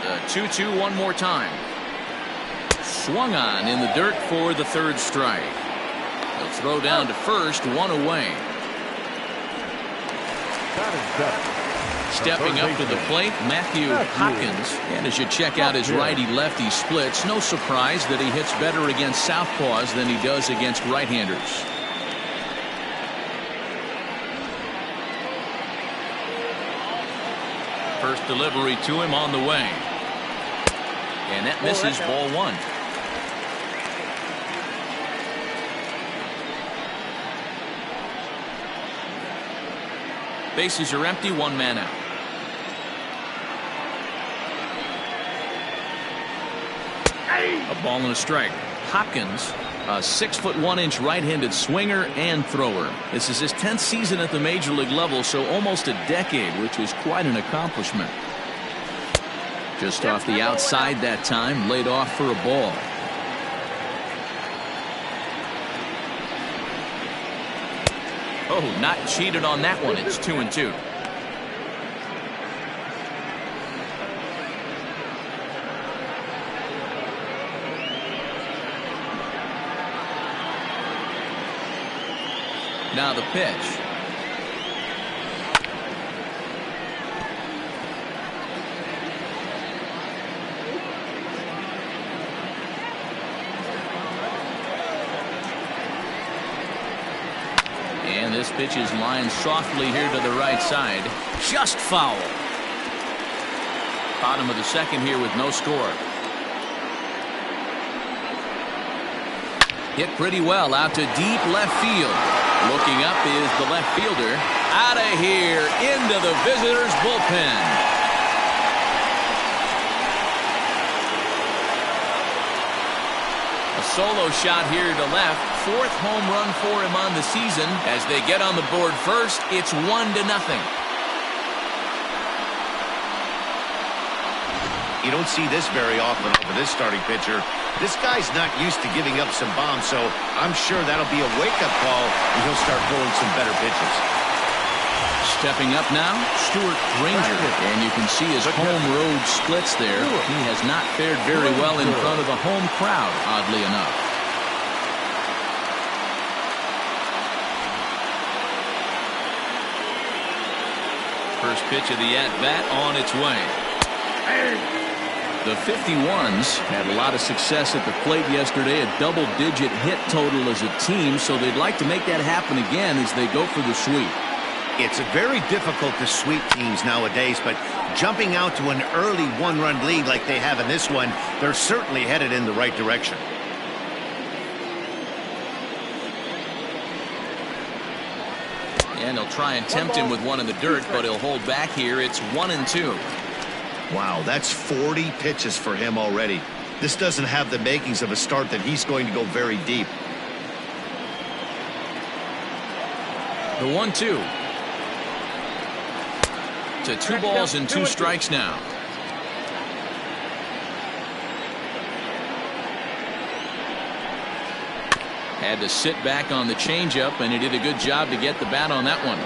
The 2-2 one more time. Swung on in the dirt for the 3rd strike. They'll throw down to first, 1 away. Stepping up to the plate, Matthew Hopkins. And as you check out his righty-lefty splits, no surprise that he hits better against southpaws than he does against right-handers. First delivery to him on the way. And that misses, ball 1. Bases are empty, 1 man out. A ball and a strike. Hopkins, a 6'1" right-handed swinger and thrower. This is his 10th season at the major league level, so almost a decade, which is quite an accomplishment. Just off the outside that time, laid off for a ball. Oh, not cheated on that one. It's 2-2. Now the pitch. And this pitch is lined softly here to the right side. Just foul. Bottom of the 2nd here with no score. Hit pretty well out to deep left field. Looking up is the left fielder. Out of here into the visitors' bullpen. A solo shot here to left. 4th home run for him on the season. As they get on the board first, it's 1-0. You don't see this very often over this starting pitcher. This guy's not used to giving up some bombs, so I'm sure that'll be a wake-up call, and he'll start throwing some better pitches. Stepping up now, Stuart Granger. And you can see his home road splits there. He has not fared very well in front of a home crowd, oddly enough. First pitch of the at-bat on its way. The 51s had a lot of success at the plate yesterday, a double-digit hit total as a team, so they'd like to make that happen again as they go for the sweep. It's very difficult to sweep teams nowadays, but jumping out to an early one-run lead like they have in this one, they're certainly headed in the right direction. And he'll try and tempt him with one in the dirt, but he'll hold back here. It's 1-2. Wow, that's 40 pitches for him already. This doesn't have the makings of a start that he's going to go very deep. The 1-2. To 2 balls and 2 strikes now. Had to sit back on the changeup, and he did a good job to get the bat on that one.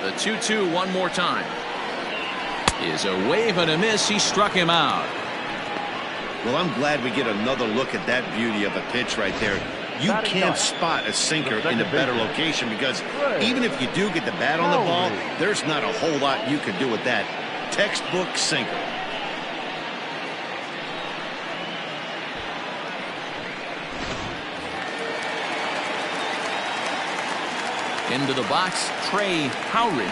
The 2-2 one more time. Is a wave and a miss. He struck him out. Well, I'm glad we get another look at that beauty of a pitch right there. You can't spot a sinker in a better location because even if you do get the bat on the ball, there's not a whole lot you can do with that. Textbook sinker. Into the box, Trey Howry,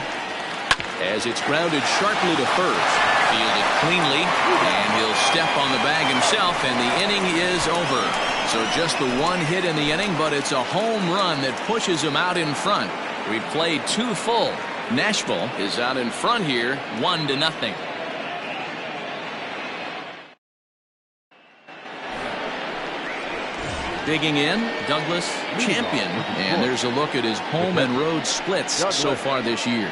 as it's grounded sharply to first. Fielded cleanly, and he'll step on the bag himself, and the inning is over. So just the one hit in the inning, but it's a home run that pushes him out in front. We've played 2 full. Nashville is out in front here, 1-0. Digging in, Douglas Champion, and there's a look at his home and road splits so far this year.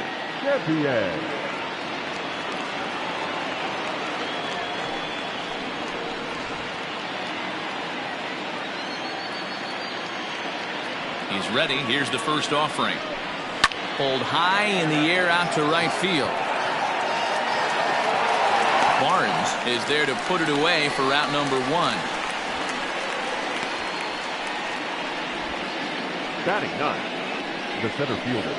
He's ready. Here's the first offering. Pulled high in the air out to right field. Barnes is there to put it away for route number 1. Batting 9, the center fielder,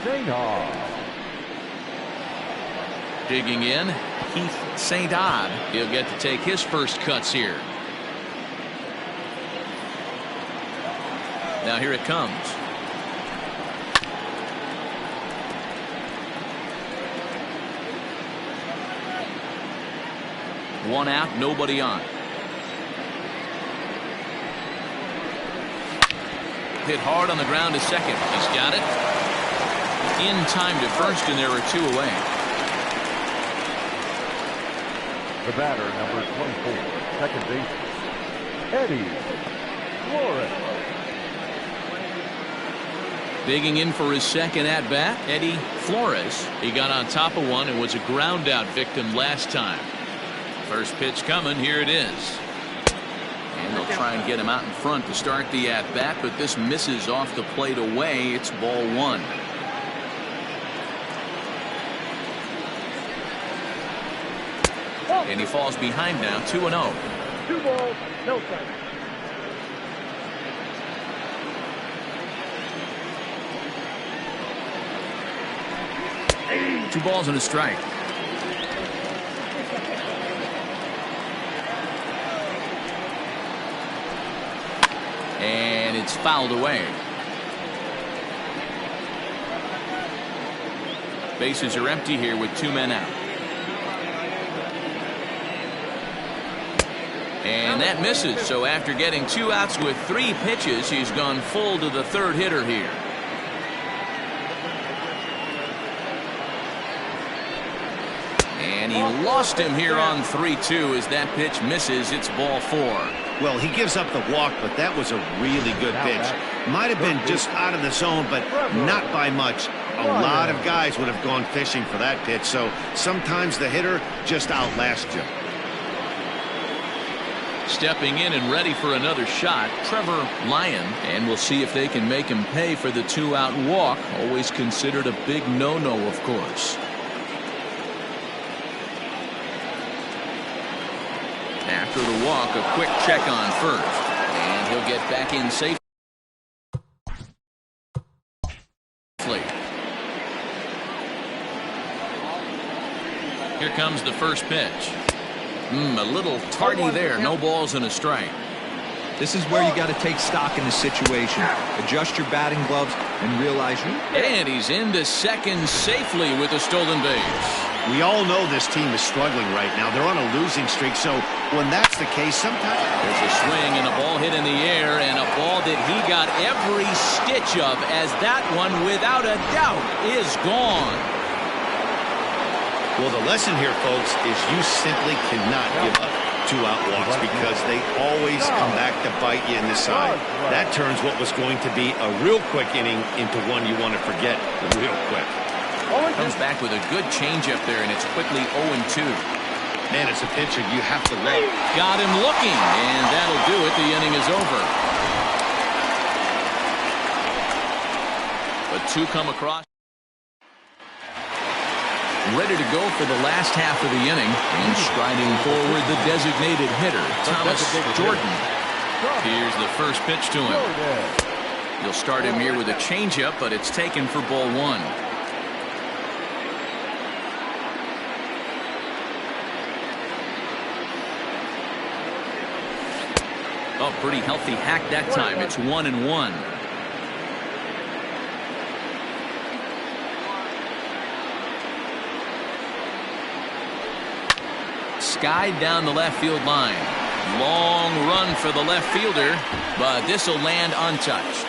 St. Digging in, Heath St. Odd. He'll get to take his first cuts here. Now here it comes. One out, nobody on. Hit hard on the ground to second. He's got it. In time to first, and there are 2 away. The batter, number 24, second baseman, Eddie Flores. Digging in for his second at-bat, Eddie Flores. He got on top of one and was a ground-out victim last time. First pitch coming. Here it is. And they'll try and get him out in front to start the at-bat, but this misses off the plate away. It's ball 1. And he falls behind now, 2-0. 2 balls, no strikes. Two balls and a strike. And it's fouled away. Bases are empty here with 2 men out. And that misses. So after getting 2 outs with 3 pitches, he's gone full to the third hitter here. And he lost him here on 3-2 as that pitch misses. It's ball 4. Well, he gives up the walk, but that was a really good pitch. Might have been just out of the zone, but not by much. A lot of guys would have gone fishing for that pitch, so sometimes the hitter just outlasts you. Stepping in and ready for another shot, Trevor Lyon, and we'll see if they can make him pay for the 2-out walk. Always considered a big no-no, of course. After the walk, a quick check on first, and he'll get back in safely. Here comes the first pitch. A little tardy there. No balls and a strike. This is where you got to take stock in the situation. Adjust your batting gloves and realize you... And he's into second safely with a stolen base. We all know this team is struggling right now. They're on a losing streak, so when that's the case, sometimes... There's a swing and a ball hit in the air, and a ball that he got every stitch of, as that one, without a doubt, is gone. Well, the lesson here, folks, is you simply cannot give up two-out walks because they always come back to bite you in the side. That turns what was going to be a real quick inning into one you want to forget real quick. Comes back with a good changeup there, and it's quickly 0-2. Man, as a pitcher, you have to look. Got him looking, and that'll do it. The inning is over. But two come across. Ready to go for the last half of the inning, and striding forward the designated hitter, Thomas Jordan. Here's the first pitch to him. You'll start him here with a changeup, but it's taken for ball one. Oh, pretty healthy hack that time. It's 1-1. Skied down the left field line. Long run for the left fielder, but this will land untouched.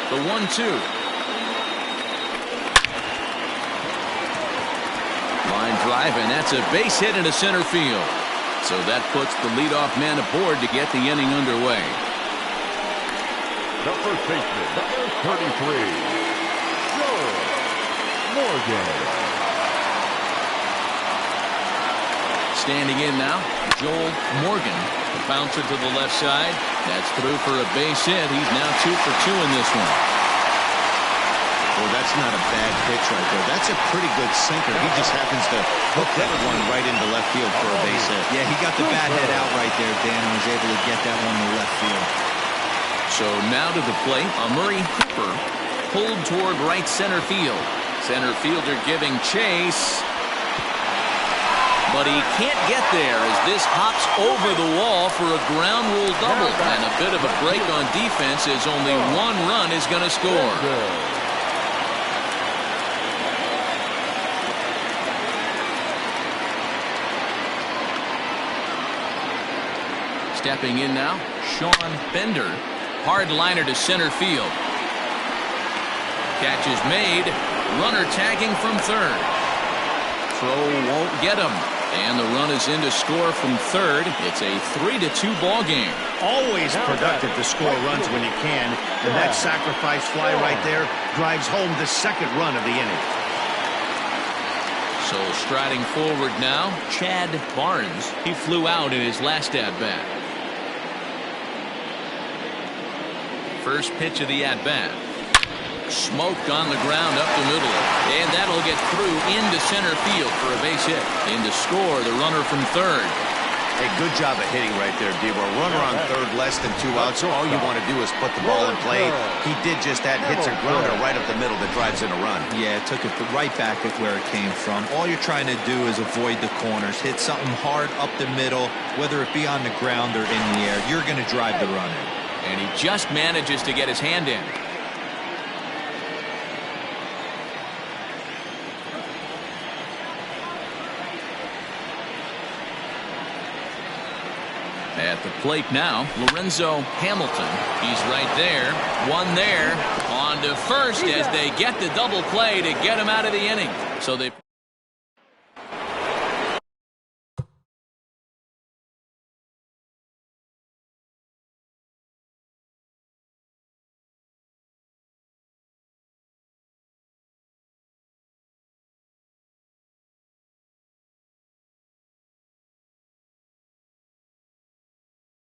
The 1-2. Line drive, and that's a base hit into center field. So that puts the leadoff man aboard to get the inning underway. The first baseman, number 33, Joel Morgan. Standing in now, Joel Morgan. The bouncer to the left side. That's through for a base hit. He's now 2 for 2 in this one. Well, that's not a bad pitch right there. That's a pretty good sinker. He just happens to hook that one right into left field for a base hit. Yeah, he got the bat head out right there, Dan, and was able to get that one to left field. So now to the plate, Murray Hooper pulled toward right center field. Center fielder giving chase. But he can't get there as this hops over the wall for a ground rule double. And a bit of a break on defense as only one run is going to score. Stepping in now, Sean Bender. Hard liner to center field. Catch is made. Runner tagging from third. Throw won't get him. And the run is in to score from third. It's a 3-2 ball game. Always productive to score runs when you can. And that sacrifice fly right there drives home the second run of the inning. So striding forward now, Chad Barnes. He flew out in his last at-bat. First pitch of the at-bat. Smoked on the ground up the middle. And that'll get through into center field for a base hit. In to score, the runner from third. A good job of hitting right there, Devo. Runner on third, less than 2 outs. So all you want to do is put the ball in play. He did just that. Hits a grounder right up the middle that drives in a run. Yeah, took it right back at where it came from. All you're trying to do is avoid the corners. Hit something hard up the middle, whether it be on the ground or in the air. You're going to drive the run in. And he just manages to get his hand in. At the plate now, Lorenzo Hamilton. He's right there. One there. On to first as they get the double play to get him out of the inning. So they...